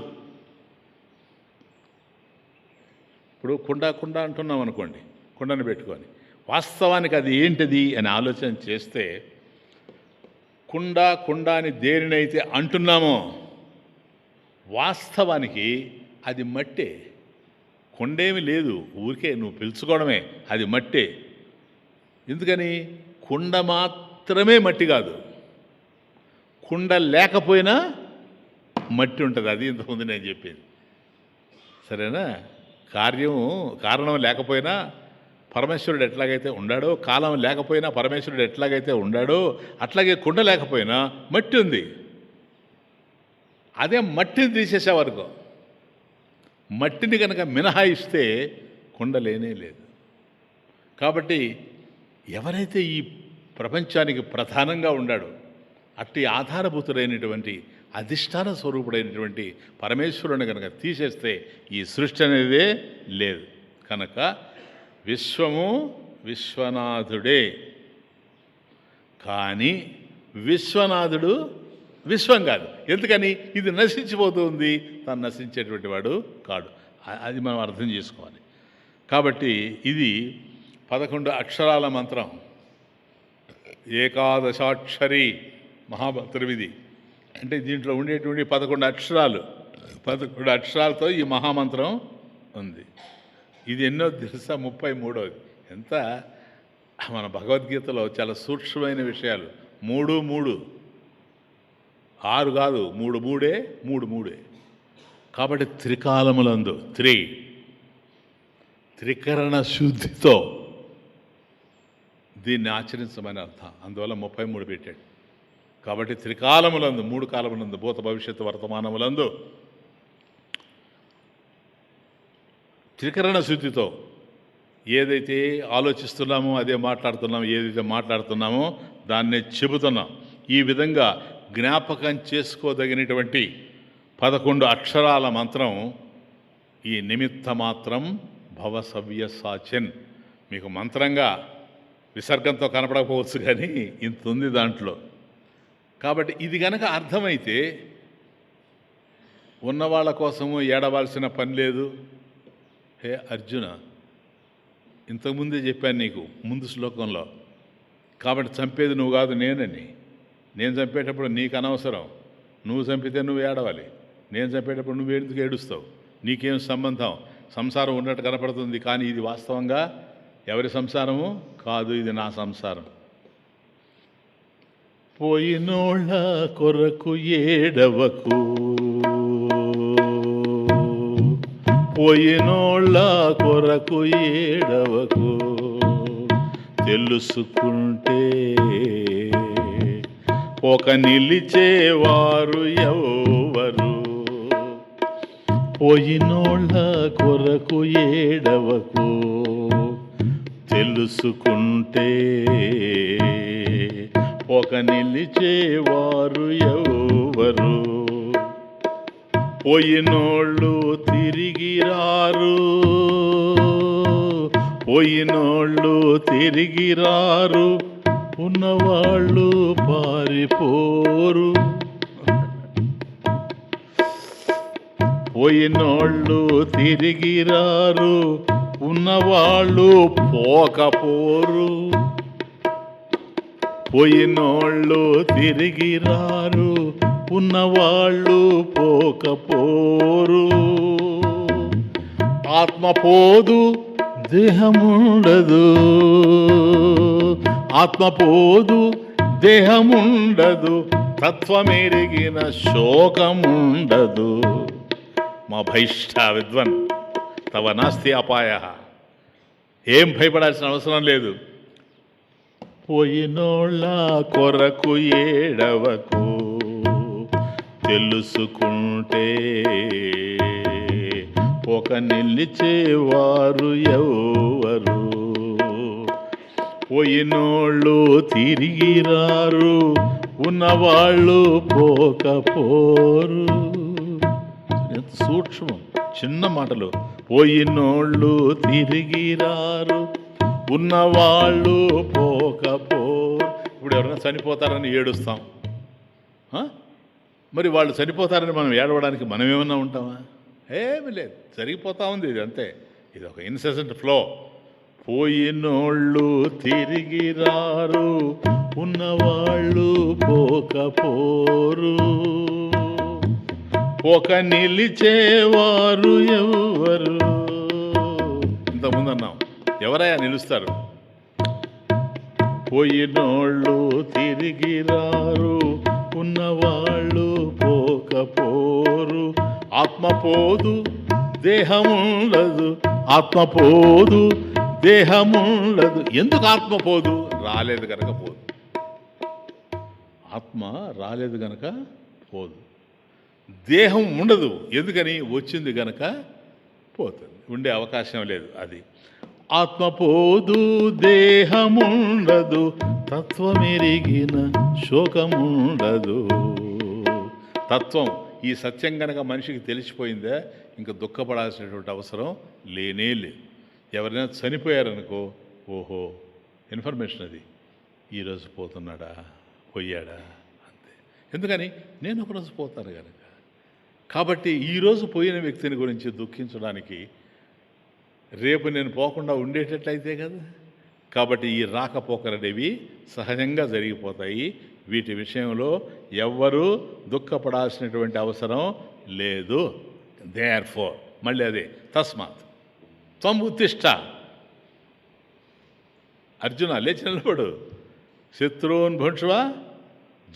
ఇప్పుడు కుండ అంటున్నాం అనుకోండి, కుండను పెట్టుకొని వాస్తవానికి అది ఏంటిది అని ఆలోచన చేస్తే కుండ అని దేనినైతే అంటున్నామో వాస్తవానికి అది మట్టే. కుండేమి లేదు, ఊరికే నువ్వు పిలుచుకోవడమే, అది మట్టే. ఎందుకని? కుండ మాత్రమే మట్టి కాదు, కుండ లేకపోయినా మట్టి ఉంటుంది. అది ఇంతకుముందు నేను చెప్పింది. సరేనా? కారణం లేకపోయినా పరమేశ్వరుడు ఎట్లాగైతే ఉండాడో, కాలం లేకపోయినా పరమేశ్వరుడు ఎట్లాగైతే ఉండాడో, అట్లాగే కుండ లేకపోయినా మట్టి ఉంది. అదే మట్టిని తీసేసేవరకు, మట్టిని కనుక మినహాయిస్తే కుండ లేనే లేదు. కాబట్టి ఎవరైతే ఈ ప్రపంచానికి ప్రధానంగా ఉండాడో, అట్టి ఆధారభూతుడైనటువంటి అధిష్టాన స్వరూపుడైనటువంటి పరమేశ్వరుని కనుక తీసేస్తే ఈ సృష్టి అనేదే లేదు. కనుక విశ్వము విశ్వనాథుడే, కానీ విశ్వనాథుడు విశ్వం కాదు. ఎందుకని? ఇది నశించిపోతుంది, తను నశించేటువంటి వాడు కాడు. అది మనం అర్థం చేసుకోవాలి. కాబట్టి ఇది 11 అక్షరాల మంత్రం, ఏకాదశాక్షరి మహామంత్రం ఇది. అంటే దీంట్లో ఉండేటువంటి 11 అక్షరాలు, 11 అక్షరాలతో ఈ మహామంత్రం ఉంది. ఇది ఎన్నో తెలుసా? 33వది. ఎంత మన భగవద్గీతలో చాలా సూక్ష్మమైన విషయాలు. 3 3 6 కాదు, 3 3 3 3. కాబట్టి త్రికాలములందు త్రికరణ శుద్ధితో దీన్ని ఆచరించమని అర్థం. అందువల్ల 33 పెట్టాడు. కాబట్టి త్రికాలములందు, 3 కాలములందు, భూత భవిష్యత్తు వర్తమానములందు త్రికరణ శుద్ధితో ఏదైతే ఆలోచిస్తున్నామో అదే మాట్లాడుతున్నామో, ఏదైతే మాట్లాడుతున్నామో దాన్నే చెబుతున్నాం. ఈ విధంగా జ్ఞాపకం చేసుకోదగినటువంటి 11 అక్షరాల మంత్రం ఈ నిమిత్త మాత్రం భవసవ్యసాచన్. మీకు మంత్రంగా విసర్గంతో కనపడకపోవచ్చు, కానీ ఇంత ఉంది దాంట్లో. కాబట్టి ఇది కనుక అర్థమైతే ఉన్నవాళ్ళ కోసము ఏడవలసిన పని లేదు. హే అర్జున, ఇంతకుముందే చెప్పాను నీకు ముందు శ్లోకంలో. కాబట్టి చంపేది నువ్వు కాదు, నేనని. నేను చంపేటప్పుడు నీకు అనవసరం. నువ్వు చంపితే నువ్వు ఏడవాలి, నేను చంపేటప్పుడు నువ్వు ఎందుకు ఏడుస్తావు? నీకేం సంబంధం? సంసారం ఉన్నట్టు కనపడుతుంది, కానీ ఇది వాస్తవంగా ఎవరి సంసారము కాదు, ఇది నా సంసారం. పోయినోళ్ళ కొరకు ఏడవకు, పోయినోళ్ళ కొరకు ఏడవకు, తెలుసుకుంటే ఒక నిలిచేవారు ఎవరు. పోయినోళ్ళ కొరకు ఏడవకు, తెలుసుకుంటే ఒక నిలిచేవారు ఎవరు. పోయినోళ్ళు తిరిగి రారు, పోయినోళ్ళు తిరిగి రారు, ఉన్నవాళ్ళు పారిపోరు. పోయినోళ్ళు తిరిగి రారు, ఉన్నవాళ్ళు పోకపోరు. పోయినోళ్ళు తిరిగి రారు, ఉన్నవాళ్ళు పోకపోరు. ఆత్మ పోదు దేహముండదు, ఆత్మ పోదు దేహముండదు, తత్వమెరిగిన శోకముండదు. మా భైష్ట విద్వన్ తవ నాస్తి అపాయ. ఏం భయపడాల్సిన అవసరం లేదు. పోయినోళ్ళ కొరకు ఏడవకు, తెలుసుకుంటే ఒక నిలిచేవారు ఎవరు. పోయినోళ్ళు తిరిగి రారు, ఉన్నవాళ్ళు పోకపోరు. ఎంత సూక్ష్మం, చిన్న మాటలు. పోయినోళ్ళు తిరిగి రారు, ఉన్నవాళ్ళు పోకపోరు. ఇప్పుడు ఎవరైనా చనిపోతారని ఏడుస్తాం, మరి వాళ్ళు చనిపోతారని మనం ఏడవడానికి మనం ఏమన్నా ఉంటామా? ఏమి లేదు, జరిగిపోతూ ఉంది. ఇది అంతే, ఇది ఒక ఇన్సెసెంట్ ఫ్లో. పోయినోళ్ళు తిరిగి రారు, ఉన్నవాళ్ళు పోకపోరు. ఒక నిలిచేవారు ఎవరు. ఇంతకుముందు అన్నాం, ఎవరయ్యా నిలుస్తారు? పోయినోళ్ళు తిరిగి రారు, ఉన్నవాళ్ళు పోకపోరు. ఆత్మ పోదు దేహముండదు, ఆత్మ పోదు దేహముండదు. ఎందుకు ఆత్మ పోదు? రాలేదు కనుక పోదు. ఆత్మ రాలేదు గనక పోదు. దేహం ఉండదు, ఎందుకని? వచ్చింది గనక పోతుంది. ఉండే అవకాశం లేదు. అది ఆత్మ పోదు దేహముండదు, తత్వమెరిగిన శోకముండదు. తత్వం, ఈ సత్యం కనుక మనిషికి తెలిసిపోయిందే, ఇంకా దుఃఖపడాల్సినటువంటి అవసరం లేనే లేదు. ఎవరైనా చనిపోయారనుకో, ఓహో ఇన్ఫర్మేషన్ అది, ఈరోజు పోతున్నాడా పోయాడా అంతే. ఎందుకని? నేను ఒకరోజు పోతాను కనుక. కాబట్టి ఈరోజు పోయిన వ్యక్తిని గురించి దుఃఖించడానికి రేపు నేను పోకుండా ఉండేటట్లయితే కదా. కాబట్టి ఈ రాకపోకలనేవి సహజంగా జరిగిపోతాయి. వీటి విషయంలో ఎవ్వరూ దుఃఖపడాల్సినటువంటి అవసరం లేదు. దేర్ ఫోర్, మళ్ళీ అదే, తస్మాత్ త్వం ఉత్తిష్ట. అర్జున లేచి నిలబడు. శత్రూన్ భుంక్ష్వా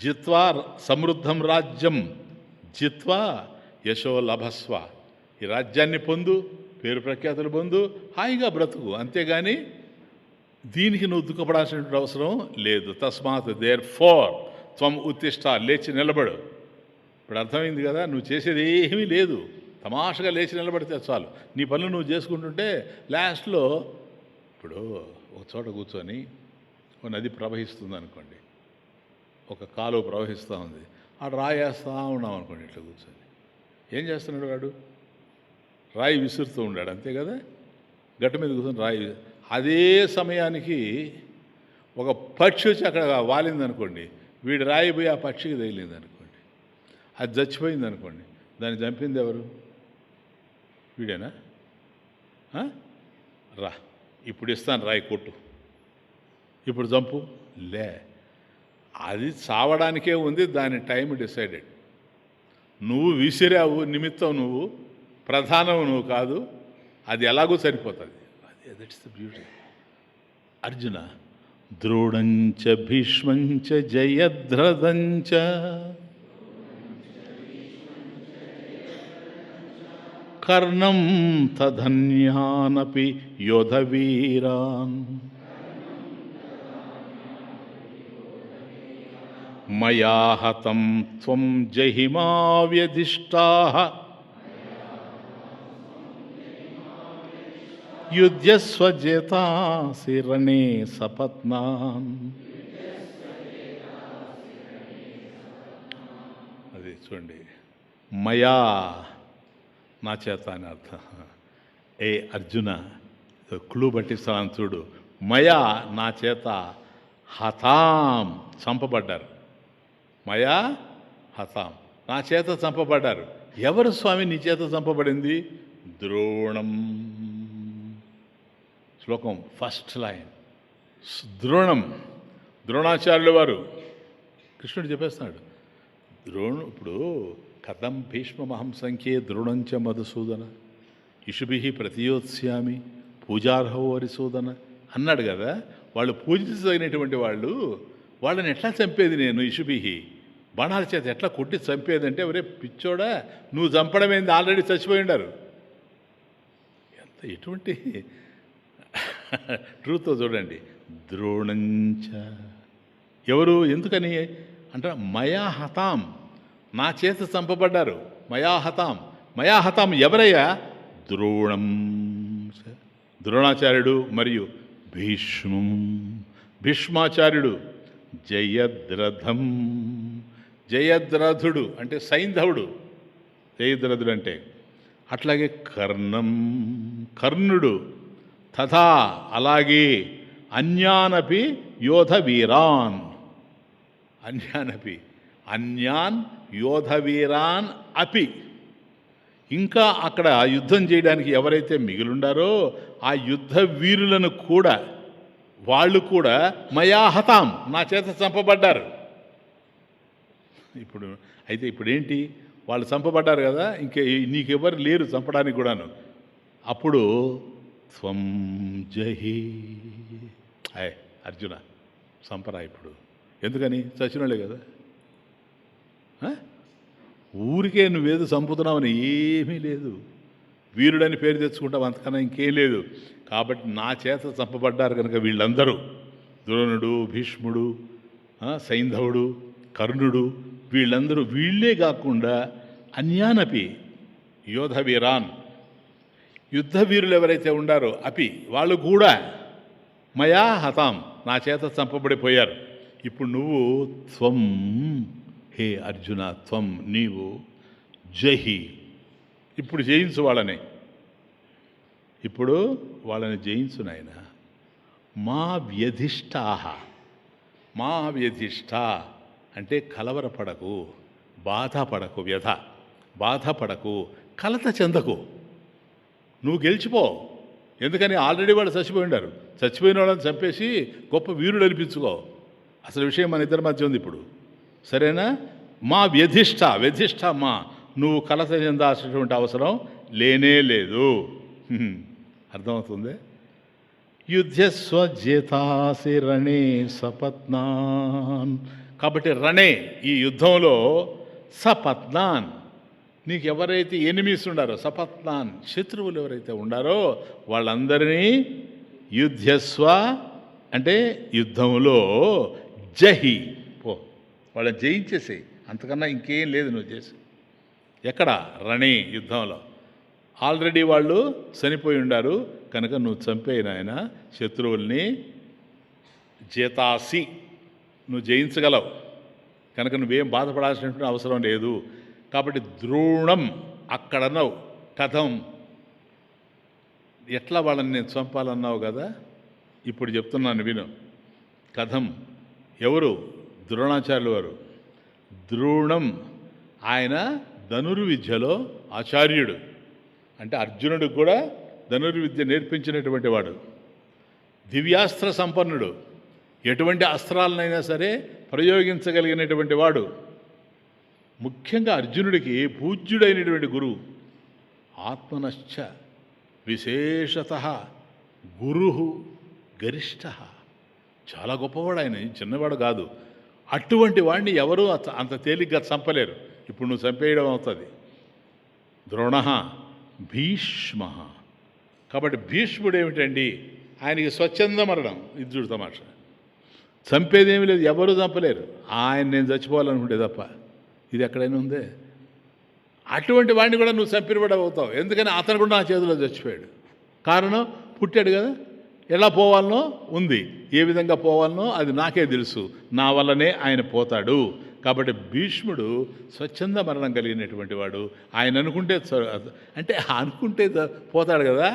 జిత్వా సమృద్ధం రాజ్యం జిత్వా యశో లభస్వ. ఈ రాజ్యాన్ని పొందు, పేరు ప్రఖ్యాతులు పొందు, హాయిగా బ్రతుకు. అంతేగాని దీనికి నువ్వు దుఃఖపడాల్సినటువంటి అవసరం లేదు. తస్మాత్ దేర్ ఫోర్ త్వం ఉత్తిష్ట, లేచి నిలబడు. ఇప్పుడు అర్థమైంది కదా, నువ్వు చేసేది ఏమీ లేదు. తమాషగా లేచి నిలబడితే చాలు. నీ పనులు నువ్వు చేసుకుంటుంటే లాస్ట్లో, ఇప్పుడు ఒక చోట కూర్చొని ఒక నది ప్రవహిస్తుంది అనుకోండి, ఒక కాలువ ప్రవహిస్తూ ఉంది, ఆ రాయేస్తూ ఉన్నాం అనుకోండి. ఇట్లా కూర్చొని ఏం చేస్తున్నాడు వాడు? రాయి విసురుతూ ఉన్నాడు, అంతే కదా. గట్టు మీద కూర్చొని రాయి. అదే సమయానికి ఒక పక్షి వచ్చి అక్కడ వాలిందనుకోండి, వీడు రాయి పోయి ఆ పక్షికి తగిలింది అనుకోండి, అది చచ్చిపోయింది అనుకోండి, దాన్ని చంపింది ఎవరు? వీడేనా? రా ఇప్పుడు ఇస్తాను రాయి కొట్టు, ఇప్పుడు చంపు. లే, అది చావడానికే ఉంది, దాని టైం డిసైడెడ్. నువ్వు విసిరావు, నిమిత్తం నువ్వు, ప్రధానం నువ్వు కాదు, అది ఎలాగో సరిపోతుంది. అది దట్స్ ద బ్యూటీ. అర్జున ద్రోణంచ భీష్మంచ జయద్రథంచ కర్ణం తధన్యానపి యోధవీరాన్ మయా హతం త్వం జహిమా వ్యధిష్టాః యుధ్యస్వ జేతాసి రణే సపత్నాన్. అది చూడండి, మయా నా చేత అని అర్థం. ఏ అర్జున, క్లూ పట్టిస్తాను చూడు. మయా నా చేత హతాం చంపబడ్డారు. మయా హతాం నా చేత చంపబడ్డారు. ఎవరు స్వామి నీ చేత చంపబడింది? ద్రోణం. శ్లోకం ఫస్ట్ లైన్ ద్రోణం. ద్రోణాచార్యుల వారు కృష్ణుడు చెప్పేస్తున్నాడు. ఇప్పుడు కథం భీష్మమహం సంఖ్యే ద్రోణంచ మధుసూదన ఇషుభి ప్రతియోత్స్యామి పూజార్హో హరిసూదన అన్నాడు కదా. వాళ్ళు పూజించదగినటువంటి వాళ్ళు, వాళ్ళని ఎట్లా చంపేది నేను? ఇషుభి బాణాల చేత ఎట్లా కొట్టి చంపేదంటే, ఒరే పిచ్చోడా నువ్వు చంపడమేంది, ఆల్రెడీ చచ్చిపోయి ఉండారు. ఎంత ఎటువంటి ట్రూత్తో చూడండి. ద్రోణంచ ఎవరు, ఎందుకని అంటే మయా హతాం నా చేత చంపబడ్డారు. మయా హతాం, మయా హతాం ఎవరయ్యా? ద్రోణం, ద్రోణాచార్యుడు మరియు భీష్మం, భీష్మాచార్యుడు, జయద్రథం, జయద్రథుడు అంటే సైంధవుడు, జయద్రథుడు అంటే అట్లాగే కర్ణం, కర్ణుడు, తథా అలాగే అన్యానపి యోధ వీరాన్, అన్యానపి అన్యాన్ యోధ వీరాన్ అపి, ఇంకా అక్కడ యుద్ధం చేయడానికి ఎవరైతే మిగిలిండారో ఆ యుద్ధ వీరులను కూడా, వాళ్ళు కూడా మయాహతాం నా చేత చంపబడ్డారు. ఇప్పుడు ఏంటి, వాళ్ళు చంపబడ్డారు కదా, ఇంకే నీకెవరు లేరు చంపడానికి కూడాను. అప్పుడు త్వం జహి, అర్జున చంపరా ఇప్పుడు, ఎందుకని చచ్చినోళ్ళే కదా. ఊరికే నువ్వేదో చంపుతున్నావని ఏమీ లేదు, వీరుడని పేరు తెచ్చుకుంటావు, అంతకన్నా ఇంకేం లేదు. కాబట్టి నా చేత చంపబడ్డారు కనుక వీళ్ళందరూ, ద్రోణుడు, భీష్ముడు, సైంధవుడు, కర్ణుడు, వీళ్ళందరూ, వీళ్ళే కాకుండా అన్యానపి యోధ వీరాన్ యుద్ధ వీరులు ఎవరైతే ఉండారో అపి వాళ్ళు కూడా మయా హతాం నా చేత చంపబడిపోయారు. ఇప్పుడు నువ్వు త్వం, హే అర్జున త్వం నీవు జహి, ఇప్పుడు జయించు వాళ్ళని, ఇప్పుడు వాళ్ళని జయించు నాయన. మా వ్యధిష్టాహ, మా వ్యధిష్ట అంటే కలవరపడకు, బాధపడకు, బాధపడకు, కలత చెందకు, నువ్వు గెలిచిపో. ఎందుకని ఆల్రెడీ వాళ్ళు చచ్చిపోయి ఉండారు. చచ్చిపోయిన వాళ్ళని చంపేసి గొప్ప వీరుడు అనిపించుకో. అసలు విషయం మన ఇద్దరి మధ్య ఉంది ఇప్పుడు, సరేనా? మా వ్యధిష్ట, వ్యధిష్ట మా, నువ్వు కలత చెందాల్సినటువంటి అవసరం లేనే లేదు. అర్థమవుతుంది? యుద్ధస్వ జేతాసి రణే సపత్నాన్, కాబట్టి రణే ఈ యుద్ధంలో సపత్నాన్ నీకు ఎవరైతే ఎనిమీస్ ఉండారో, సపత్నాన్ శత్రువులు ఎవరైతే ఉండారో వాళ్ళందరినీ యుద్ధస్వ అంటే యుద్ధంలో జహి పో, వాళ్ళని జయించేసేయి, అంతకన్నా ఇంకేం లేదు నువ్వు చేసి. ఎక్కడ? రణే యుద్ధంలో ఆల్రెడీ వాళ్ళు చనిపోయి ఉండారు కనుక నువ్వు చంపేయిన ఆయన శత్రువుల్ని. జేతాసి నువ్వు జయించగలవు కనుక నువ్వేం బాధపడాల్సినటువంటి అవసరం లేదు. కాబట్టి ద్రోణం అక్కడన్నావు, కథం ఎట్లా వాళ్ళని నేను చంపాలన్నావు కదా, ఇప్పుడు చెప్తున్నాను విను. కథం ఎవరు? ద్రోణాచార్యులు వారు. ద్రోణం ఆయన ధనుర్విద్యలో ఆచార్యుడు, అంటే అర్జునుడికి కూడా ధనుర్విద్య నేర్పించినటువంటి వాడు. దివ్యాస్త్ర సంపన్నుడు, ఎటువంటి అస్త్రాలనైనా సరే ప్రయోగించగలిగినటువంటి వాడు. ముఖ్యంగా అర్జునుడికి పూజ్యుడైనటువంటి గురువు. ఆత్మనశ్చ విశేషత గురు గరిష్ట, చాలా గొప్పవాడు ఆయన, చిన్నవాడు కాదు. అటువంటి వాడిని ఎవరు అంత తేలిగ్గా చంపలేరు. ఇప్పుడు నువ్వు చంపేయడం అవుతుంది. ద్రోణ భీష్మ, కాబట్టి భీష్ముడు ఏమిటండి, ఆయనకి స్వచ్ఛంద మరణం. ఇది చూడు తమాషా, చంపేదేమీ లేదు, ఎవరు చంపలేరు. ఆయన నేను చచ్చిపోవాలనుకుంటే తప్ప, ఇది ఎక్కడైనా ఉందే? అటువంటి వాడిని కూడా నువ్వు చంపినవాడవుతావు. ఎందుకని అతను కూడా నా చేతిలో చచ్చిపోయాడు. కారణం పుట్టాడు కదా, ఎలా పోవాలనో ఉంది, ఏ విధంగా పోవాలనో అది నాకే తెలుసు, నా వల్లనే ఆయన పోతాడు. కాబట్టి భీష్ముడు స్వచ్ఛంద మరణం కలిగినటువంటి వాడు. ఆయన అనుకుంటే అంటే అనుకుంటే పోతాడు కదా,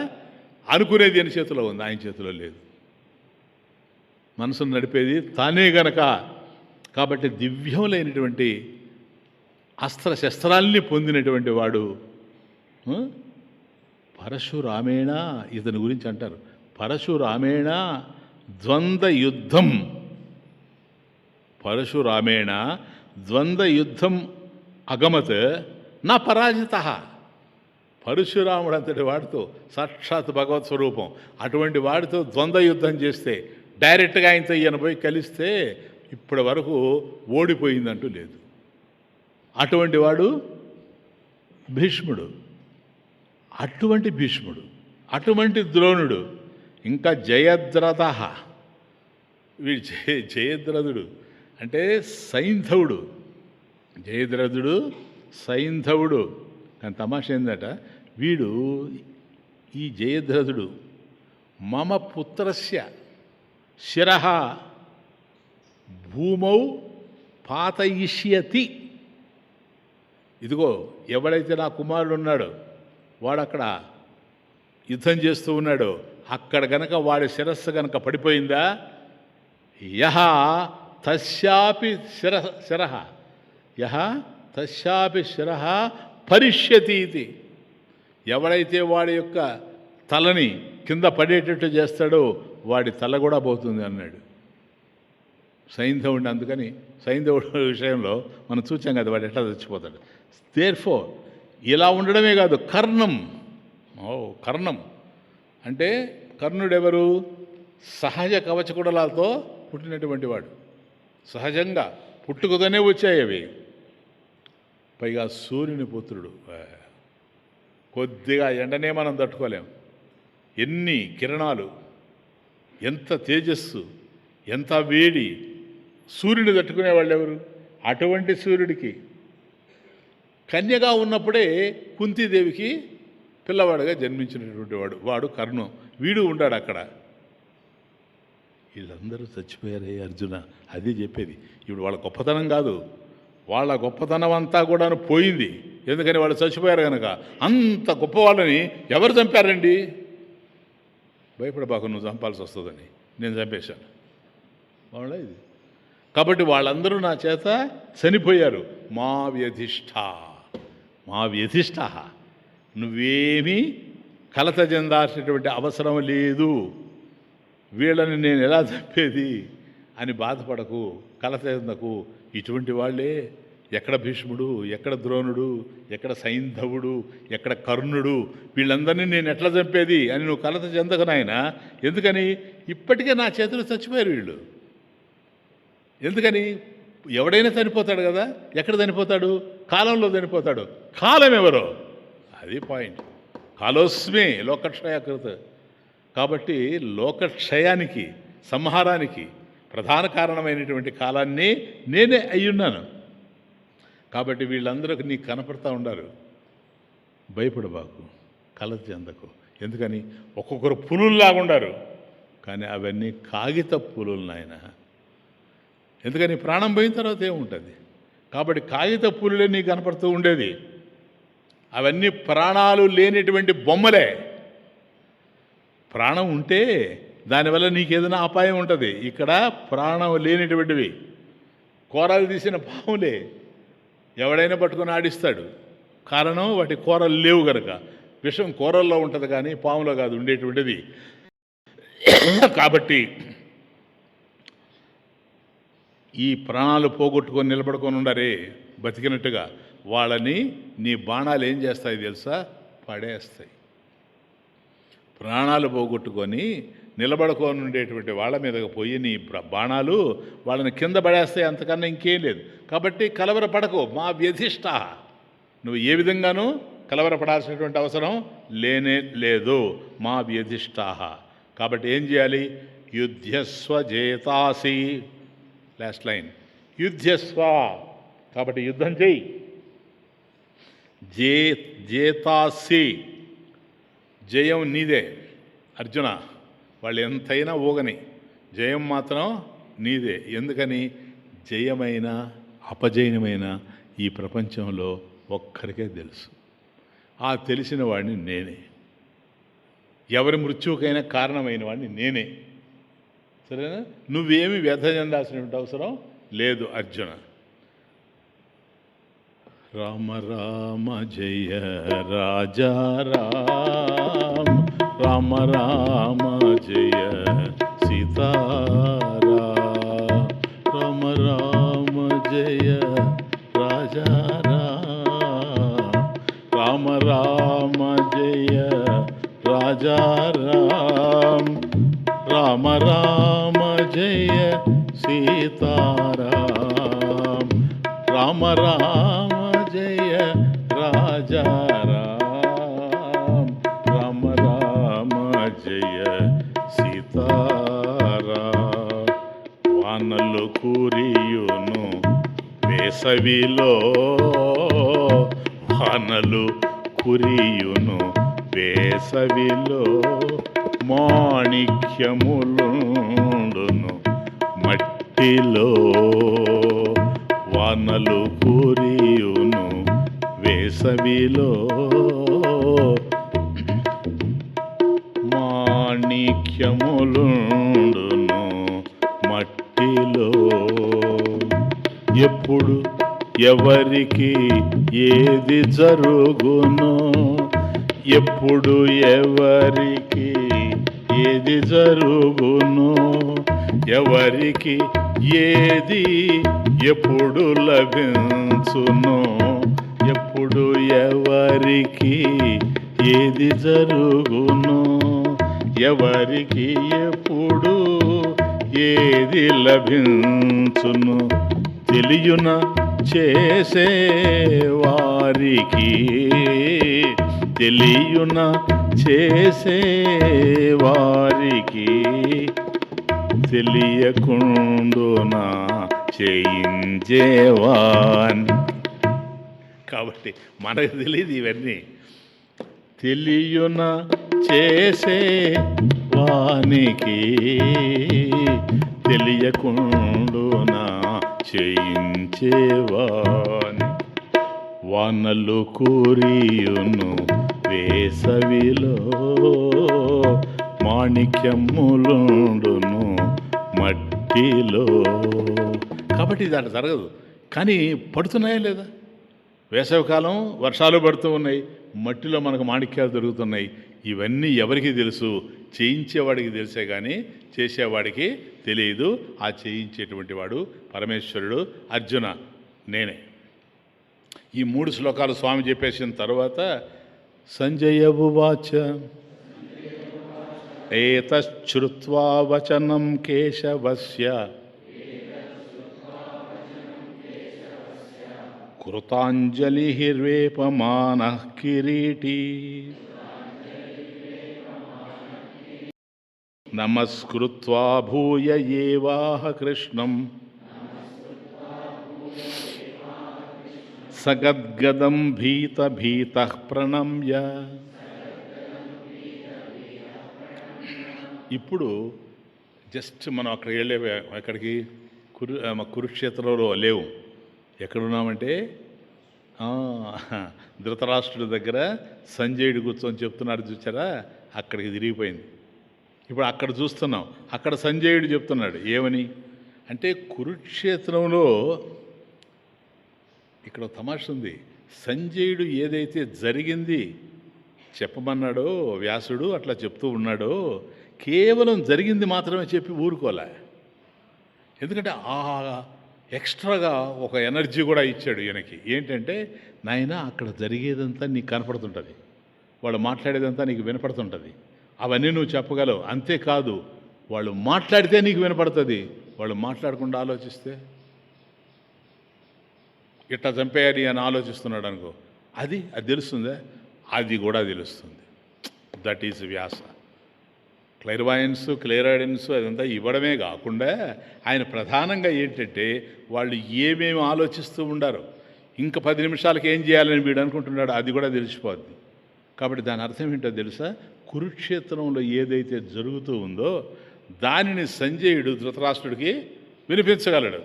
అనుకునేది ఆయన చేతిలో ఉంది, ఆయన చేతిలో లేదు. మనసును నడిపేది తానే గనక. కాబట్టి దివ్యములైనటువంటి అస్త్రశస్త్రాల్ని పొందినటువంటి వాడు పరశురామేణ, ఇతని గురించి అంటారు పరశురామేణ ద్వంద్వ యుద్ధం. పరశురామేణ ద్వంద్వ యుద్ధం అగమత్ నా పరాజిత. పరశురాముడు అంతటి వాడితో, సాక్షాత్ భగవత్ స్వరూపం, అటువంటి వాడితో ద్వంద్వ యుద్ధం చేస్తే, డైరెక్ట్గా ఆయనతో ఈయన పోయి కలిస్తే ఇప్పటి వరకు ఓడిపోయిందంటూ లేదు. అటువంటి వాడు భీష్ముడు, అటువంటి భీష్ముడు, అటువంటి ద్రోణుడు, ఇంకా జయద్రథ. వీడు జయద్రథుడు అంటే సైంధవుడు. జయద్రథుడు సైంధవుడు. కానీ తమాష ఏందట, వీడు ఈ జయద్రథుడు మమ పుత్రస్య శిరః భూమౌ పాతయిష్యతి. ఇదిగో ఎవడైతే నా కుమారుడు ఉన్నాడో వాడు అక్కడ యుద్ధం చేస్తూ ఉన్నాడో అక్కడ గనక వాడి శిరస్సు గనక పడిపోయిందా, యహ తస్యాపి శిరః యహ తస్యాపి శిరః పరిష్యతి ఇది. ఎవడైతే వాడి యొక్క తలని కింద పడేటట్టు చేస్తాడో వాడి తల కూడా పోతుంది అన్నాడు సైంధవుడిని. అందుకని సైంధవుడి విషయంలో మనం చూచాం కదా, వాడు ఎట్లా చచ్చిపోతాడు. దేర్ఫోర్ ఇలా ఉండడమే కాదు, కర్ణం. కర్ణం అంటే కర్ణుడెవరు? సహజ కవచకుడలతో పుట్టినటువంటి వాడు. సహజంగా పుట్టుకతోనే వచ్చాయి అవి. పైగా సూర్యుని పుత్రుడు. కొద్దిగా ఎండనే మనం తట్టుకోలేం. ఎన్ని కిరణాలు, ఎంత తేజస్సు, ఎంత వేడి. సూర్యుని తట్టుకునేవాళ్ళు ఎవరు? అటువంటి సూర్యుడికి కన్యగా ఉన్నప్పుడే కుంతీదేవికి పిల్లవాడుగా జన్మించినటువంటి వాడు కర్ణం. వీడు ఉంటాడు అక్కడ. వీళ్ళందరూ చచ్చిపోయారే అర్జున, అదే చెప్పేది. ఇప్పుడు వాళ్ళ గొప్పతనం కాదు, వాళ్ళ గొప్పతనం అంతా కూడా పోయింది. ఎందుకని వాళ్ళు చచ్చిపోయారు కనుక. అంత గొప్ప వాళ్ళని ఎవరు చంపారండి? భయపడబాకు, నువ్వు చంపాల్సి వస్తుందని నేను చంపేశాను వాళ్ళ ఇది. కాబట్టి వాళ్ళందరూ నా చేత చనిపోయారు. మా వ్యధిష్ఠ, మా వ్యధిష్ఠ. నువ్వేమీ కలత చెందాల్సినటువంటి అవసరం లేదు. వీళ్ళని నేను ఎలా చంపేది అని బాధపడకు, కలత చెందకు. ఇటువంటి వాళ్ళే ఎక్కడ భీష్ముడు, ఎక్కడ ద్రోణుడు, ఎక్కడ సైంధవుడు, ఎక్కడ కర్ణుడు, వీళ్ళందరినీ నేను ఎట్లా చంపేది అని నువ్వు కలత చెందకు నాయన. ఎందుకని? ఇప్పటికే నా చేతులు చచ్చిపోయారు వీళ్ళు. ఎందుకని? ఎవడైనా చనిపోతాడు కదా. ఎక్కడ చనిపోతాడు? కాలంలో చనిపోతాడు. కాలం ఎవరో అది పాయింట్. కాలోస్మి లోకక్షయకృత. కాబట్టి లోకక్షయానికి, సంహారానికి ప్రధాన కారణమైనటువంటి కాలాన్ని నేనే అయ్యున్నాను. కాబట్టి వీళ్ళందరూ నీకు కనపడతా ఉండారు. భయపడబాకు, కలత చెందకు. ఎందుకని? ఒక్కొక్కరు పులుల్లాగా ఉండారు, కానీ అవన్నీ కాగిత పులులు నాయన. ఎందుకని? ప్రాణం పోయిన తర్వాత ఏముంటుంది? కాబట్టి కాగిత పులులే నీకు కనపడుతూ ఉండేది. అవన్నీ ప్రాణాలు లేనిటువంటి బొమ్మలే. ప్రాణం ఉంటే దానివల్ల నీకేదైనా అపాయం ఉంటుంది. ఇక్కడ ప్రాణం లేనిటువంటివి కూరలు తీసిన పాములే. ఎవడైనా పట్టుకొని ఆడిస్తాడు. కారణం వాటి కూరలు లేవు గనక. విషం కూరల్లో ఉంటుంది కానీ పాములో కాదు ఉండేటువంటిది. కాబట్టి ఈ ప్రాణాలు పోగొట్టుకొని నిలబడుకొని ఉండరే బతికినట్టుగా, వాళ్ళని నీ బాణాలు ఏం చేస్తాయి తెలుసా? పడేస్తాయి. ప్రాణాలు పోగొట్టుకొని నిలబడుకొని ఉండేటువంటి వాళ్ళ మీదకి పోయి నీ బాణాలు వాళ్ళని కింద పడేస్తాయి, అంతకన్నా ఇంకేం లేదు. కాబట్టి కలవరపడకు. మా వ్యధిష్ట. నువ్వు ఏ విధంగానూ కలవరపడాల్సినటువంటి అవసరం లేనే లేదు. మా వ్యధిష్టాహ. కాబట్టి ఏం చేయాలి? యుద్ధస్వ జేతాసి. లాస్ట్ లైన్, యుద్ధస్వ. కాబట్టి యుద్ధం చెయ్యి. జేతాసి, జయం నీదే అర్జున. వాళ్ళు ఎంతైనా ఊగని, జయం మాత్రం నీదే. ఎందుకని? జయమైన అపజయమైన ఈ ప్రపంచంలో ఒక్కరికే తెలుసు. ఆ తెలిసిన వాడిని నేనే. ఎవరి మృత్యువుకైనా కారణమైన వాడిని నేనే. సరేనా? నువ్వేమి వ్యధ చెందాల్సినటువంటి అవసరం లేదు అర్జున. రామ రామ జయ రాజా రామ, రామ రామ జయ సీతారా, రామ రామ జయ రాజా రామ, రామ జయ రాజా రామ, రామ రామ జయ సీతారాం, రామ రామ జయ రాజా రామ, రామ రామ జయ సీతారాం. వానలు కురియును వేసవిలో, వానలు కురియును వేసవిలో, మాణిక్యములుండును మట్టిలో. వానలు కురియును వేసవిలో, మాణిక్యములుండును మట్టిలో. ఎప్పుడు ఎవరికి ఏది జరుగునో, ఎప్పుడు ఎవరికి ఏది జరుగునో, ఎవరికి ఏది ఎప్పుడు లభించునో, ఎప్పుడు ఎవరికి ఏది జరుగునో, ఎవరికి ఎప్పుడు ఏది లభించును తెలియున చేసే వారికి, తెలియున చేసే వారికి, తెలియకుండునా చేయించేవాన్. కాబట్టి మనకు తెలియదు ఇవన్నీ. తెలియున చేసే వానికి, తెలియకుండునా చేయించేవాని. వానలు కురియును వేసవిలో, మాణిక్యములుండును మట్టిలో. కాబట్టి ఇది అట్లా జరగదు. కానీ పడుతున్నాయా లేదా? వేసవికాలం వర్షాలు పడుతూ ఉన్నాయి, మట్టిలో మనకు మాణిక్యాలు దొరుకుతున్నాయి. ఇవన్నీ ఎవరికి తెలుసు? చేయించేవాడికి తెలిసే కానీ చేసేవాడికి తెలియదు. ఆ చేయించేటువంటి వాడు పరమేశ్వరుడు. అర్జున నేనే. ఈ 3 శ్లోకాలు స్వామి చెప్పేసిన తర్వాత సంజయ ఉవాచ ఏతశ్రుత్వా వచనం కేశవస్య కృతాంజలిర్వేపమానః కిరీటీ నమస్కృత్వా భూయ ఏవాహ కృష్ణం సగద్గదం భీత భీతః ప్రణమ్య. ఇప్పుడు జస్ట్ మనం అక్కడ వెళ్ళే, అక్కడికి కురుక్షేత్రంలో లేవు. ఎక్కడున్నామంటే ధృతరాష్ట్రుడి దగ్గర సంజయుడు కూర్చొని చెప్తున్నాడు చూచారా, అక్కడికి తిరిగిపోయింది. ఇప్పుడు అక్కడ చూస్తున్నాం, అక్కడ సంజయుడు చెప్తున్నాడు ఏమని అంటే, కురుక్షేత్రంలో ఇక్కడ తమాష ఉంది. సంజయుడు ఏదైతే జరిగింది చెప్పమన్నాడో వ్యాసుడు అట్లా చెప్తూ ఉన్నాడో, కేవలం జరిగింది మాత్రమే చెప్పి ఊరుకోలే. ఎందుకంటే ఆ ఎక్స్ట్రాగా ఒక ఎనర్జీ కూడా ఇచ్చాడు ఈయనకి. ఏంటంటే, నాయన అక్కడ జరిగేదంతా నీకు కనపడుతుంటుంది, వాళ్ళు మాట్లాడేదంతా నీకు వినపడుతుంటుంది, అవన్నీ నువ్వు చెప్పగలవు. అంతేకాదు, వాళ్ళు మాట్లాడితే నీకు వినపడుతుంది, వాళ్ళు మాట్లాడకుండా ఆలోచిస్తే ఇట్లా చంపేయాలి అని ఆలోచిస్తున్నాడు అనుకో, అది తెలుస్తుందే, అది కూడా తెలుస్తుంది. దట్ ఈజ్ వ్యాస. క్లైర్వాయన్స్, క్లియరాడెన్స్ అదంతా ఇవ్వడమే కాకుండా ఆయన ప్రధానంగా ఏంటంటే, వాళ్ళు ఏమేమి ఆలోచిస్తూ ఉండారో, ఇంకా 10 నిమిషాలకి ఏం చేయాలని వీడు అనుకుంటున్నాడు, అది కూడా తెలిసిపోద్ది. కాబట్టి దాని అర్థం ఏంటో తెలుసా? కురుక్షేత్రంలో ఏదైతే జరుగుతూ ఉందో దానిని సంజయుడు ధృతరాష్ట్రుడికి వినిపించగలడు.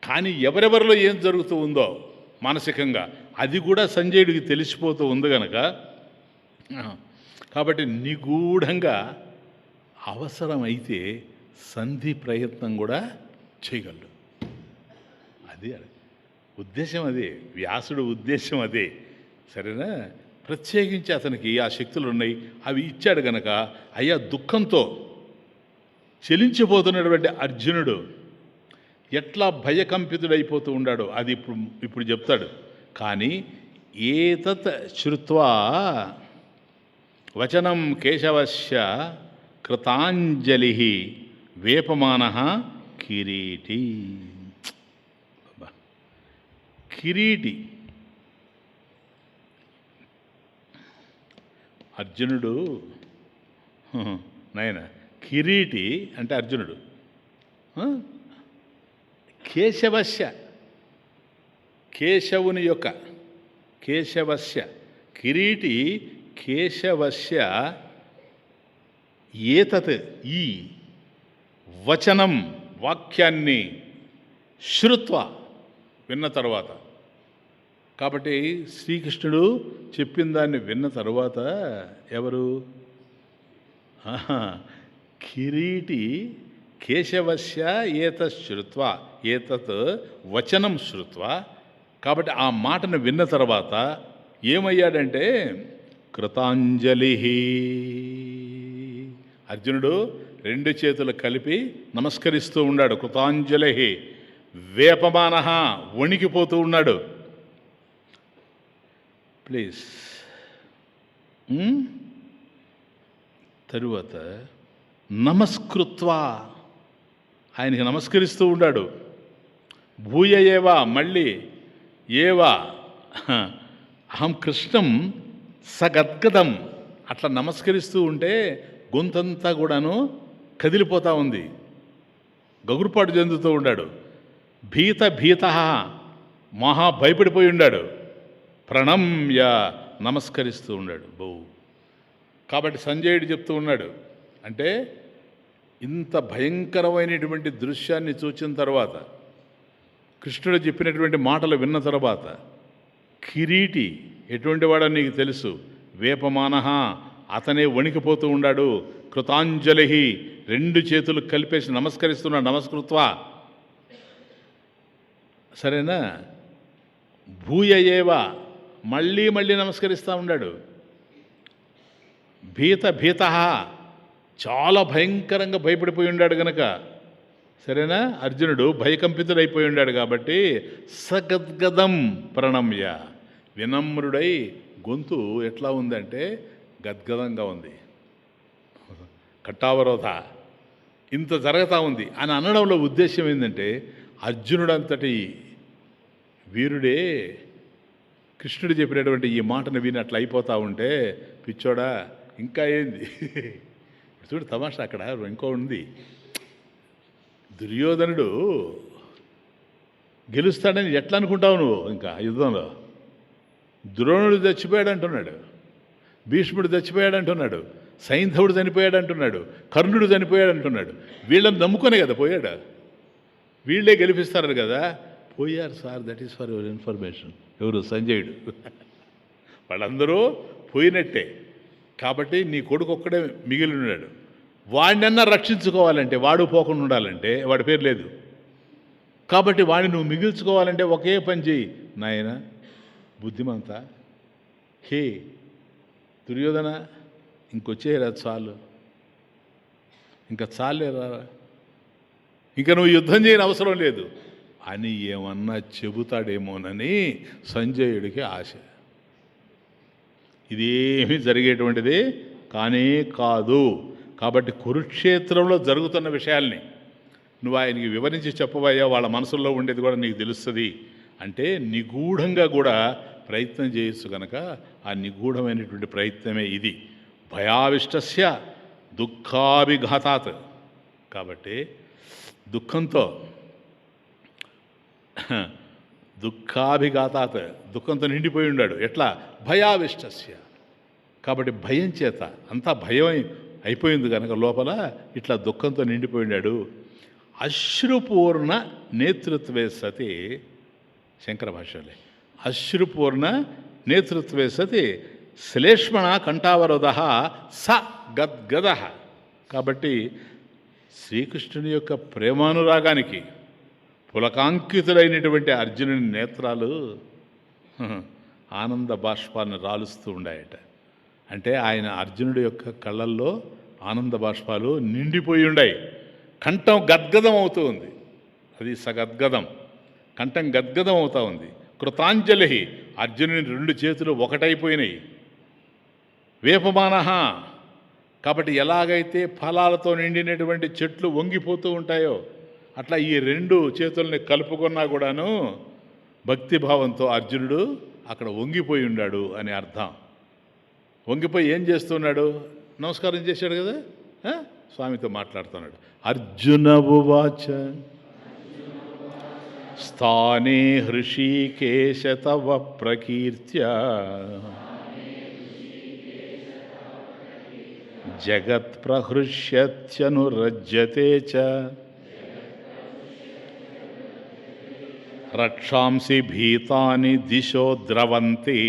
కానీ ఎవరెవరిలో ఏం జరుగుతూ ఉందో మానసికంగా అది కూడా సంజయుడికి తెలిసిపోతూ ఉంది కనుక, కాబట్టి నిగూఢంగా అవసరమైతే సంధి ప్రయత్నం కూడా చేయగలడు. అది ఉద్దేశం అదే, వ్యాసుడు ఉద్దేశం అదే. సరేనా? ప్రత్యేకించి అతనికి ఆ శక్తులు ఉన్నాయి, అవి ఇచ్చాడు గనక అయ్యా దుఃఖంతో చెలించిపోతున్నటువంటి అర్జునుడు ఎట్లా భయకంపితుడైపోతూ ఉన్నాడో అది ఇప్పుడు చెప్తాడు. కానీ ఏతత్ శ్రుత్వా వచనం కేశవస్య కృతాంజలి వేపమానః కిరీటి. కిరీటి అర్జునుడు నాయన, కిరీటి అంటే అర్జునుడు. కేశవస్య, కేశవుని యొక్క, కేశవస్య కిరీటి కేశవస్య ఏతత్ ఈ వచనం వాక్యాన్ని శ్రుత్వ విన్న తర్వాత, కాబట్టి శ్రీకృష్ణుడు చెప్పిన దాన్ని విన్న తరువాత ఎవరు? కిరీటి కేశవస్య ఏతత్ శ్రుత్వ, ఏతత్ వచనం శ్రుత్వ. కాబట్టి ఆ మాటను విన్న తర్వాత ఏమయ్యాడంటే కృతాంజలి. అర్జునుడు రెండు చేతులు కలిపి నమస్కరిస్తూ ఉన్నాడు. కృతాంజలి వేపమానః వణికిపోతూ ఉన్నాడు. ప్లీజ్. తరువాత నమస్కృత్వా ఆయనకి నమస్కరిస్తూ ఉన్నాడు. భూయ ఏవా, మళ్ళీ ఏవా అహం కృష్ణం సగద్గదం, అట్లా నమస్కరిస్తూ ఉంటే గొంతంతా కూడాను కదిలిపోతూ ఉంది, గగురుపాటు చెందుతూ ఉన్నాడు. భీత మహా భయపడిపోయి ఉన్నాడు. ప్రణమ్య నమస్కరిస్తూ ఉన్నాడు. కాబట్టి సంజయుడు చెప్తూ ఉన్నాడు, అంటే ఇంత భయంకరమైనటువంటి దృశ్యాన్ని చూచిన తర్వాత, కృష్ణుడు చెప్పినటువంటి మాటలు విన్న తర్వాత, కిరీటి ఎటువంటి వాడని నీకు తెలుసు, వేపమానః అతనే వణికిపోతూ ఉన్నాడు. కృతాంజలి రెండు చేతులు కలిపేసి నమస్కరిస్తున్నాడు. నమస్కృత్వ, సరేనా? భూయ ఏవ మళ్ళీ నమస్కరిస్తూ ఉన్నాడు. భీత చాలా భయంకరంగా భయపడిపోయి ఉన్నాడు గనక, సరేనా? అర్జునుడు భయకంపితుడైపోయి ఉన్నాడు కాబట్టి సగద్గదం ప్రణమ్య, వినమ్రుడై, గొంతు ఎట్లా ఉందంటే గద్గదంగా ఉంది, కట్టావరోధ ఇంత జరుగుతూ ఉంది అని అనడంలో ఉద్దేశం ఏంటంటే, అర్జునుడంతటి వీరుడే కృష్ణుడు చెప్పినటువంటి ఈ మాటను విని అట్లా అయిపోతూ ఉంటే, పిచ్చోడా ఇంకా ఏంది చూడు తమాషా. అక్కడ ఇంకో ఉంది, దుర్యోధనుడు గెలుస్తాడని ఎట్లా అనుకుంటావు నువ్వు? ఇంకా యుద్ధంలో ద్రోణుడు చచ్చిపోయాడు అంటున్నాడు, భీష్ముడు చచ్చిపోయాడు అంటున్నాడు, సైంధవుడు చనిపోయాడు అంటున్నాడు, కర్ణుడు చనిపోయాడు అంటున్నాడు. వీళ్ళని నమ్ముకొనే కదా పోయాడు, వీళ్ళే గెలిపిస్తారు కదా. పోయారు sir, that is for your information. ఎవరు? సంజయుడు. వాళ్ళందరూ పోయినట్టే. కాబట్టి నీ కొడుకు ఒక్కడే మిగిలి ఉన్నాడు. వాడినన్నా రక్షించుకోవాలంటే, వాడు పోకుండా ఉండాలంటే, వాడి పేరు లేదు కాబట్టి వాడిని నువ్వు మిగిల్చుకోవాలంటే ఒకే పని చేయి నాయన బుద్ధిమంత. హే దుర్యోధన, ఇంకొచ్చేయరా చాలు, ఇంకా చాలేరా, ఇంకా నువ్వు యుద్ధం చేయని అవసరం లేదు అని ఏమన్నా చెబుతాడేమోనని సంజయుడికి ఆశ. ఇదేమీ జరిగేటువంటిది కానే కాదు. కాబట్టి కురుక్షేత్రంలో జరుగుతున్న విషయాల్ని నువ్వు ఆయనకి వివరించి చెప్పబోయా, వాళ్ళ మనసుల్లో ఉండేది కూడా నీకు తెలుస్తుంది అంటే నిగూఢంగా కూడా ప్రయత్నం చేయొచ్చు కనుక ఆ నిగూఢమైనటువంటి ప్రయత్నమే ఇది. భయావిష్టస్య దుఃఖాభిఘాతాత్. కాబట్టి దుఃఖంతో దుఃఖంతో నిండిపోయి ఉన్నాడు. ఎట్లా? భయావిష్టస్య. కాబట్టి భయం చేత అంతా భయం అయిపోయింది కనుక లోపల ఇట్లా దుఃఖంతో నిండిపోయి ఉన్నాడు. అశ్రుపూర్ణ నేతృత్వే సతి, శంకర భాష్యాలే, అశ్రుపూర్ణ నేతృత్వే సతి శ్లేష్మణ కంఠావరోధ స గద్గద. కాబట్టి శ్రీకృష్ణుని యొక్క ప్రేమానురాగానికి పులకాంకితుడైనటువంటి అర్జునుని నేత్రాలు ఆనంద బాష్పాలను రాలుస్తూ ఉండాయట. అంటే ఆయన అర్జునుడి యొక్క కళ్ళల్లో ఆనంద బాష్పాలు నిండిపోయి ఉన్నాయి. కంఠం గద్గదం అవుతూ ఉంది. అది సగద్గదం, కంఠం గద్గదం అవుతూ ఉంది. కృతాంజలి, అర్జునుని 2 చేతులు ఒకటైపోయినాయి. వేపమాన, కాబట్టి ఎలాగైతే ఫలాలతో నిండినటువంటి చెట్లు వంగిపోతూ ఉంటాయో అట్లా ఈ 2 చేతుల్ని కలుపుకున్నా కూడాను భక్తిభావంతో అర్జునుడు అక్కడ వంగిపోయి ఉన్నాడు అని అర్థం. వంగిపోయి ఏం చేస్తున్నాడు? నమస్కారం చేశాడు కదా, స్వామితో మాట్లాడుతున్నాడు. అర్జున ఉవాచ స్థానే హృషీకేశ తవ ప్రకీర్త్య జగత్ ప్రహృష్యత్యనురజ్యతే చ రక్షాంసి భీతాని దిశో ద్రవంతి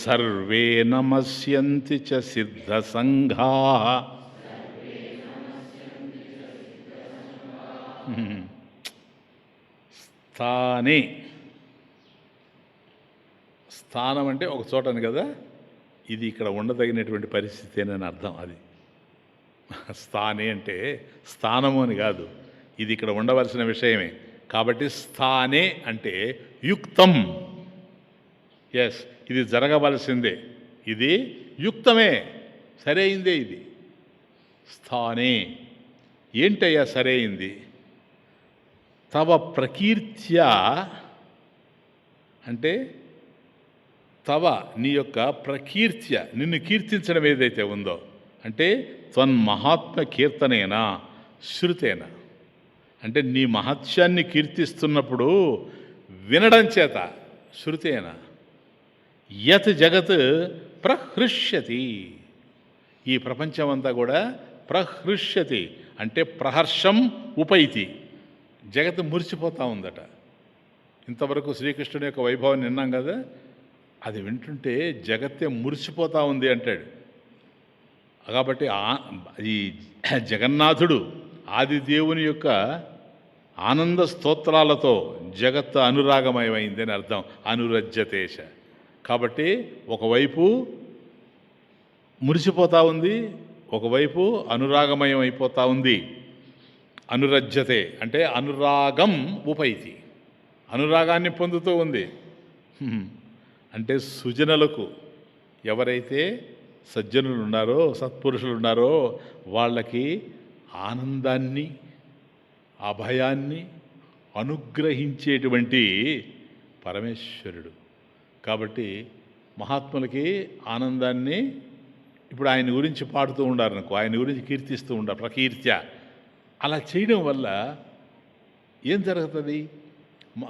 సర్వే నమస్యంతి చ సిద్ధసంఘాః. స్థానే, స్థానం అంటే ఒక చోటని కదా, ఇది ఇక్కడ ఉండదగినటువంటి పరిస్థితేనని అర్థం. అది స్థానే అంటే స్థానము అని కాదు, ఇది ఇక్కడ ఉండవలసిన విషయమే. కాబట్టి స్థానే అంటే యుక్తం. ఎస్, ఇది జరగవలసిందే, ఇది యుక్తమే, సరైందే. ఇది స్థానే ఏంటయ్యా సరైంది? తవ ప్రకీర్త్య అంటే తవ నీ యొక్క ప్రకీర్త్య, నిన్ను కీర్తించడం ఏదైతే ఉందో అంటే త్వన్మహాత్మ కీర్తనేనా శృతేనా, అంటే నీ మహత్యాన్ని కీర్తిస్తున్నప్పుడు వినడం చేత, శృతేనా యత్ జగత్ ప్రహృష్యతి, ఈ ప్రపంచమంతా కూడా ప్రహృష్యతి అంటే ప్రహర్షం ఉపైతి, జగత్తు మురిసిపోతూ ఉందట. ఇంతవరకు శ్రీకృష్ణుని యొక్క వైభవాన్ని విన్నాం కదా, అది వింటుంటే జగత్తే మురిసిపోతూ ఉంది అంటాడు. కాబట్టి ఈ జగన్నాథుడు ఆదిదేవుని యొక్క ఆనంద స్తోత్రాలతో జగత్తు అనురాగమయమైంది అని అర్థం. అనురజ్యతేశ, కాబట్టి ఒకవైపు మురిసిపోతూ ఉంది, ఒకవైపు అనురాగమయం అయిపోతూ ఉంది. అనురజ్యతే అంటే అనురాగం ఉపైతి, అనురాగాన్ని పొందుతూ ఉంది. అంటే సుజనులకు, ఎవరైతే సజ్జనులు ఉన్నారో సత్పురుషులు ఉన్నారో వాళ్ళకి ఆనందాన్ని అభయాన్ని అనుగ్రహించేటువంటి పరమేశ్వరుడు. కాబట్టి మహాత్ములకి ఆనందాన్ని, ఇప్పుడు ఆయన గురించి పాడుతూ ఉండారు అనుకో, ఆయన గురించి కీర్తిస్తూ ఉండారు ప్రకీర్త్య. అలా చేయడం వల్ల ఏం జరుగుతుంది?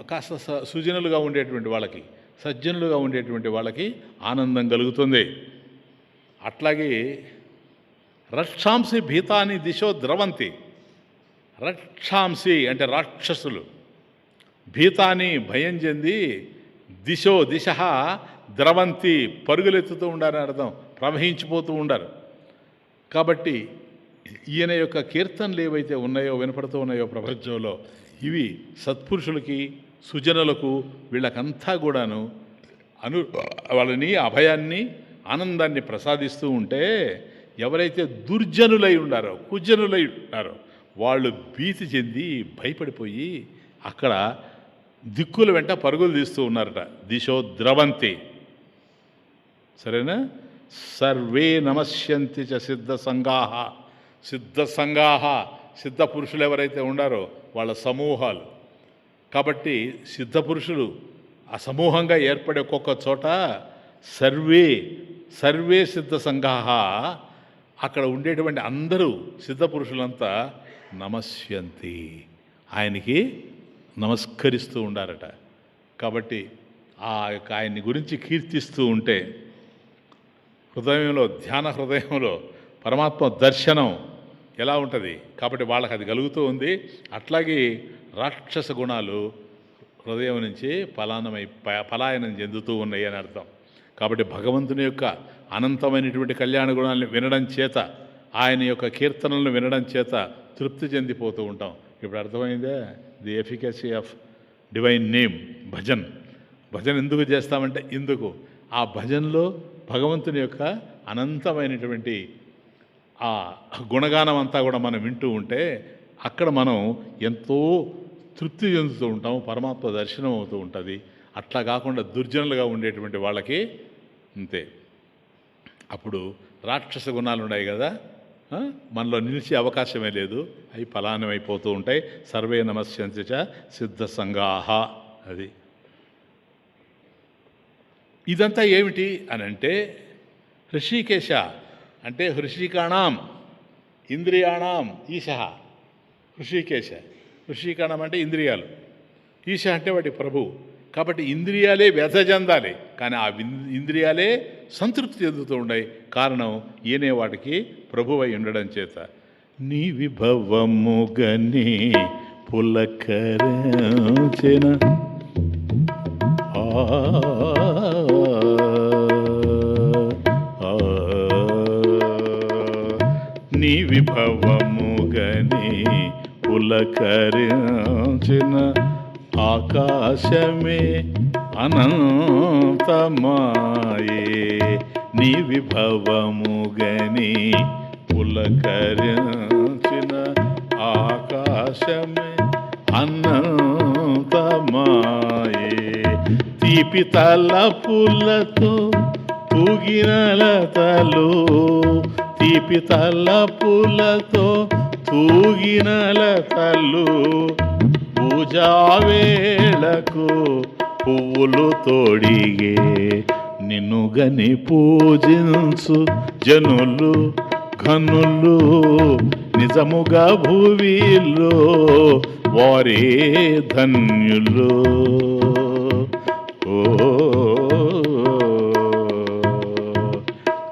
కాస్త సుజనులుగా ఉండేటువంటి వాళ్ళకి, సజ్జనులుగా ఉండేటువంటి వాళ్ళకి ఆనందం కలుగుతుంది. అట్లాగే రక్షాంసి భీతాని దిశో ద్రవంతి, రక్షాంసి అంటే రాక్షసులు, భీతాని భయం చెంది, దిశ ద్రవంతి పరుగులెత్తుతూ ఉండాలని అర్థం, ప్రవహించిపోతూ ఉండారు. కాబట్టి ఈయన యొక్క కీర్తనలు ఏవైతే ఉన్నాయో, వినపడుతూ ఉన్నాయో ప్రపంచంలో, ఇవి సత్పురుషులకి సుజనులకు వీళ్ళకంతా కూడాను వాళ్ళని అభయాన్ని ఆనందాన్ని ప్రసాదిస్తూ ఉంటే, ఎవరైతే దుర్జనులై ఉండారో కుజనులై ఉన్నారో వాళ్ళు భీతి చెంది భయపడిపోయి అక్కడ దిక్కుల వెంట పరుగులు తీస్తూ ఉన్నారట. దిశో ద్రవంతి, సరేనా? సర్వే నమస్యంతి చ సిద్ధసంఘాః, సిద్ధసంఘాః సిద్ధ పురుషులు ఎవరైతే ఉండారో వాళ్ళ సమూహాలు. కాబట్టి సిద్ధ పురుషులు ఆ సమూహంగా ఏర్పడే ఒక్కొక్క చోట సర్వే సిద్ధసంఘాః, అక్కడ ఉండేటువంటి అందరూ సిద్ధ పురుషులంతా నమస్యంతి, ఆయనకి నమస్కరిస్తూ ఉండారట. కాబట్టి ఆ యొక్క ఆయన్ని గురించి కీర్తిస్తూ ఉంటే హృదయంలో, ధ్యాన హృదయంలో పరమాత్మ దర్శనం ఎలా ఉంటుంది? కాబట్టి వాళ్ళకి అది కలుగుతూ ఉంది. అట్లాగే రాక్షస గుణాలు హృదయం నుంచి పలాయనం చెందుతూ ఉన్నాయి అని అర్థం. కాబట్టి భగవంతుని యొక్క అనంతమైనటువంటి కళ్యాణ గుణాలను వినడం చేత, ఆయన యొక్క కీర్తనలను వినడం చేత తృప్తి చెందిపోతూ ఉంటాం. ఇప్పుడు అర్థమైందే the efficacy of divine name. భజన ఎందుకు చేస్తామంటే ఇందుకు ఆ భజనలో భగవంతుని యొక్క అనంతమైనటువంటి ఆ గుణగానం అంతా కూడా మనం వింటూ ఉంటే అక్కడ మనం ఎంతో తృప్తి చెందుతూ ఉంటాం, పరమాత్మ దర్శనం అవుతూ ఉంటుంది. అట్లా కాకుండా దుర్జనులుగా ఉండేటువంటి వాళ్ళకి అంతే. అప్పుడు రాక్షస గుణాలు ఉన్నాయి కదా, మనలో నిలిచే అవకాశమే లేదు, అవి ఫలానమైపోతూ ఉంటాయి. సర్వే నమస్యంతి చ సిద్ధ సంగాహ. అది ఇదంతా ఏమిటి అని అంటే హృషికేశ అంటే హృషికాణం ఇంద్రియాణం ఈశ. హృషికాణం అంటే ఇంద్రియాలు, ఈశ అంటే వాటి ప్రభు. కాబట్టి ఇంద్రియాలే వ్యధ చెందాలి, కానీ ఆ ఇంద్రియాలే సంతృప్తి చెందుతూ ఉన్నాయి. కారణం ఈయనే వాటికి ప్రభువై ఉండడం చేత. నీ విభవముగని పులకరించిన నీ విభవముగని పులకరించిన ఆకాశమే అనంతమాయే. నీ విభవముగని పులకరించిన ఆకాశమే అనంతమాయే. తీపి తలపులతో తూగిన లతలు, తీపి తలపులతో తూగిన లతలు, పూజావేళకు పువ్వులు తోడిగే. నిన్నుగని పూజించు జనులు ఘనులు నిజముగా భూమిలో వారే ధన్యులు.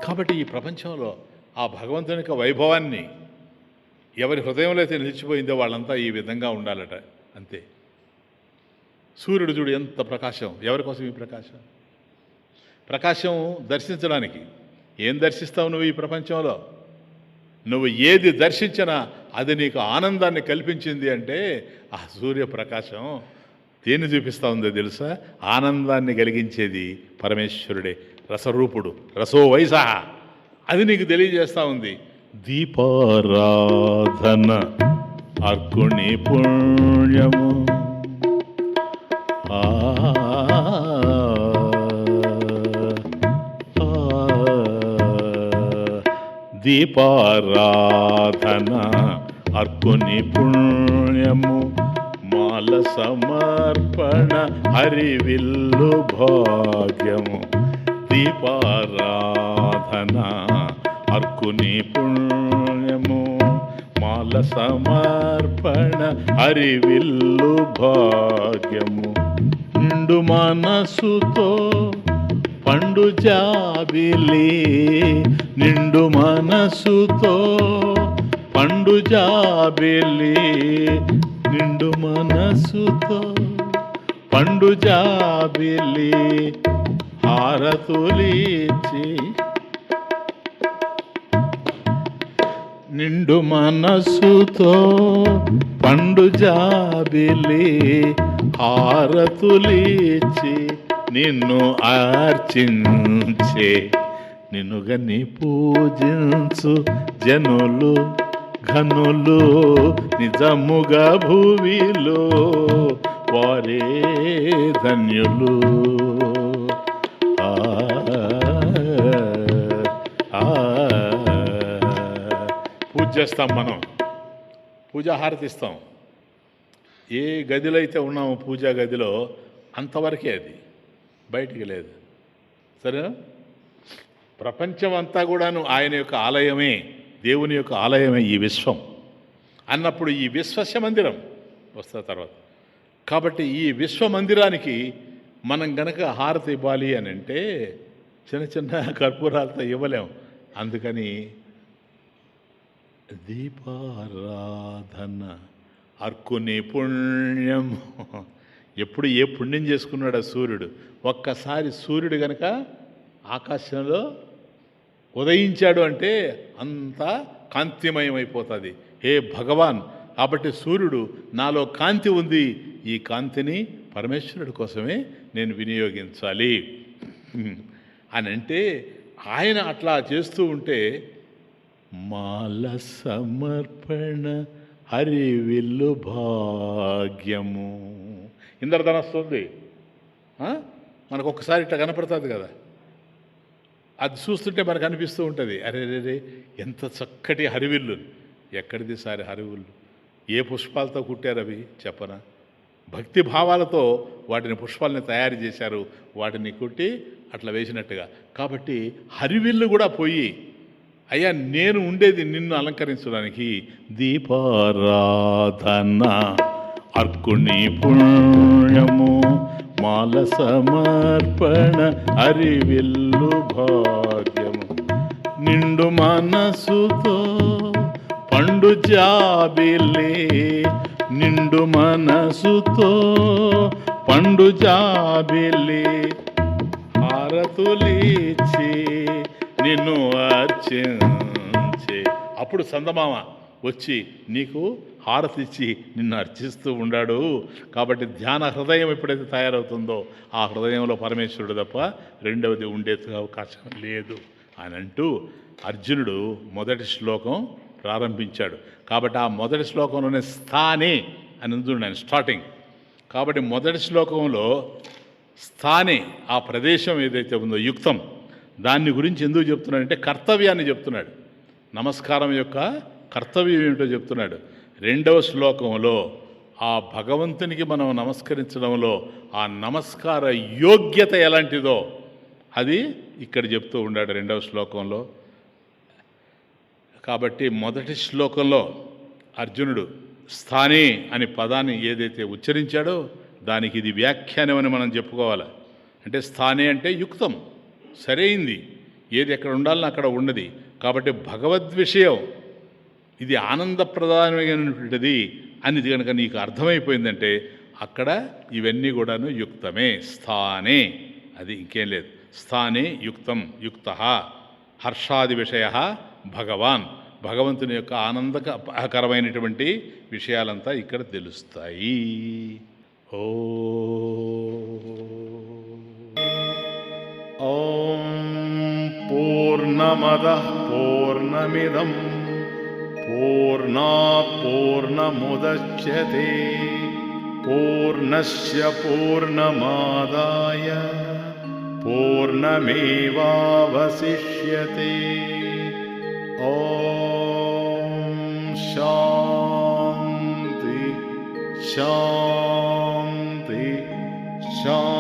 కాబట్టి ఈ ప్రపంచంలో ఆ భగవంతుని యొక్క వైభవాన్ని ఎవరి హృదయంలో అయితే నిలిచిపోయిందో వాళ్ళంతా ఈ విధంగా ఉండాలట. అంతే. సూర్యుడు చూడు ఎంత ప్రకాశం. ఎవరి కోసం ఈ ప్రకాశం? ప్రకాశం దర్శించడానికి. ఏం దర్శిస్తావు నువ్వు ఈ ప్రపంచంలో? నువ్వు ఏది దర్శించినా అది నీకు ఆనందాన్ని కల్పించింది అంటే ఆ సూర్యప్రకాశం దేన్ని చూపిస్తూ ఉందో తెలుసా? ఆనందాన్ని కలిగించేది పరమేశ్వరుడే. రసరూపుడు, రసో వైసా, అది నీకు తెలియజేస్తూ ఉంది. దీపారాధన అర్కుని పుణ్యము, దీపారాధన అర్కుని పుణ్యము, మాల సమర్పణ హరివిల్లు భాగ్యము. దీపారాధన అర్కుని పుణ్యము, మాల సమర్పణ హరివిల్లు భాగ్యము. నిండు మనసుతో పండు జాబిలి, నిండు మనసుతో పండు జాబిలి, నిండు మనసుతో పండు జాబిలి, హారతులిచి నిండు మనసుతో పండు జాబిలి, హారతులిచి నిన్ను ఆర్చించే. నిన్నుగని పూజించు జనులు ఘనులు నిజముగా భూమిలో వారే ధన్యులు. పూజ చేస్తాం మనం, పూజాహారతిస్తాం. ఏ గదిలో అయితే ఉన్నామో పూజా గదిలో అంతవరకే, అది బయటికి లేదు. సరేనా? ప్రపంచం అంతా కూడాను ఆయన యొక్క ఆలయమే, దేవుని యొక్క ఆలయమే ఈ విశ్వం అన్నప్పుడు ఈ విశ్వస్య మందిరం వస్తా తర్వాత. కాబట్టి ఈ విశ్వమందిరానికి మనం గనక హారతి ఇవ్వాలి అని అంటే చిన్న చిన్న కర్పూరాలతో ఇవ్వలేం. అందుకని దీపారాధన అర్కుని పుణ్యం, ఎప్పుడు ఏ పుణ్యం చేసుకున్నాడు ఆ సూర్యుడు. ఒక్కసారి సూర్యుడు కనుక ఆకాశంలో ఉదయించాడు అంటే అంతా కాంతిమయమైపోతుంది. హే భగవాన్, కాబట్టి సూర్యుడు నాలో కాంతి ఉంది, ఈ కాంతిని పరమేశ్వరుడి కోసమే నేను వినియోగించాలి అని అంటే ఆయన అట్లా చేస్తూ ఉంటే మాల సమర్పణ హరివిల్లు భాగ్యము ఇంద్రధనస్తుంది. మనకు ఒక్కసారి ఇట్లా కనపడుతుంది కదా, అది చూస్తుంటే మనకు అనిపిస్తూ ఉంటుంది, అరే రే ఎంత చక్కటి హరివిల్లు. ఎక్కడిది సారి హరివిల్లు? ఏ పుష్పాలతో కుట్టారు అవి చెప్పనా? భక్తి భావాలతో వాటిని పుష్పాలని తయారు చేశారు, వాటిని కుట్టి అట్లా వేసినట్టుగా. కాబట్టి హరివిల్లు కూడా పోయి, అయ్యా నేను ఉండేది నిన్ను అలంకరించడానికి, దీపారాధన అర్కుని పుణ్యము మాల సమర్పణ హరివిల్లు భాగ్యము. నిండు మనసుతో పండు జాబిలే, నిండు మనసుతో పండు జాబిలే, హారతులిచ్చి నిన్ను అర్చించే. అప్పుడు చందమామ వచ్చి నీకు హారతి ఇచ్చి నిన్ను అర్చిస్తూ ఉన్నాడు. కాబట్టి ధ్యాన హృదయం ఎప్పుడైతే తయారవుతుందో ఆ హృదయంలో పరమేశ్వరుడు తప్ప రెండవది ఉండేది అవకాశం లేదు అని అంటూ అర్జునుడు మొదటి శ్లోకం ప్రారంభించాడు. కాబట్టి ఆ మొదటి శ్లోకంలోనే స్థానే అని ఉంది ఆయన స్టార్టింగ్. కాబట్టి మొదటి శ్లోకంలో స్థానే ఆ ప్రదేశం ఏదైతే ఉందో యుక్తం, దాన్ని గురించి ఎందుకు చెప్తున్నాడంటే కర్తవ్యాన్ని చెప్తున్నాడు. నమస్కారం యొక్క కర్తవ్యం ఏమిటో చెప్తున్నాడు. రెండవ శ్లోకంలో ఆ భగవంతునికి మనం నమస్కరించడంలో ఆ నమస్కార యోగ్యత ఎలాంటిదో అది ఇక్కడ చెప్తూ ఉన్నాడు రెండవ శ్లోకంలో. కాబట్టి మొదటి శ్లోకంలో అర్జునుడు స్థానే అనే పదాన్ని ఏదైతే ఉచ్చరించాడో దానికి ఇది వ్యాఖ్యానం అని మనం చెప్పుకోవాలి. అంటే స్థానే అంటే యుక్తం, సరైంది, ఏది ఎక్కడ ఉండాలని అక్కడ ఉన్నది. కాబట్టి భగవద్విషయం ఇది ఆనందప్రదానమైనటువంటిది అని కనుక నీకు అర్థమైపోయిందంటే అక్కడ ఇవన్నీ కూడాను యుక్తమే. స్థానే, అది ఇంకేం లేదు. స్థానే యుక్తం, యుక్త హర్షాది విషయ భగవాన్, భగవంతుని యొక్క ఆనందకరమైనటువంటి విషయాలంతా ఇక్కడ తెలుస్తాయి. ఓం పూర్ణమదః పూర్ణమిదం పూర్ణాత్ పూర్ణముదచ్యతే పూర్ణస్య పూర్ణమాదాయ పూర్ణమేవావశిష్యతే. ఓం శాంతి శాంతి శాంతి.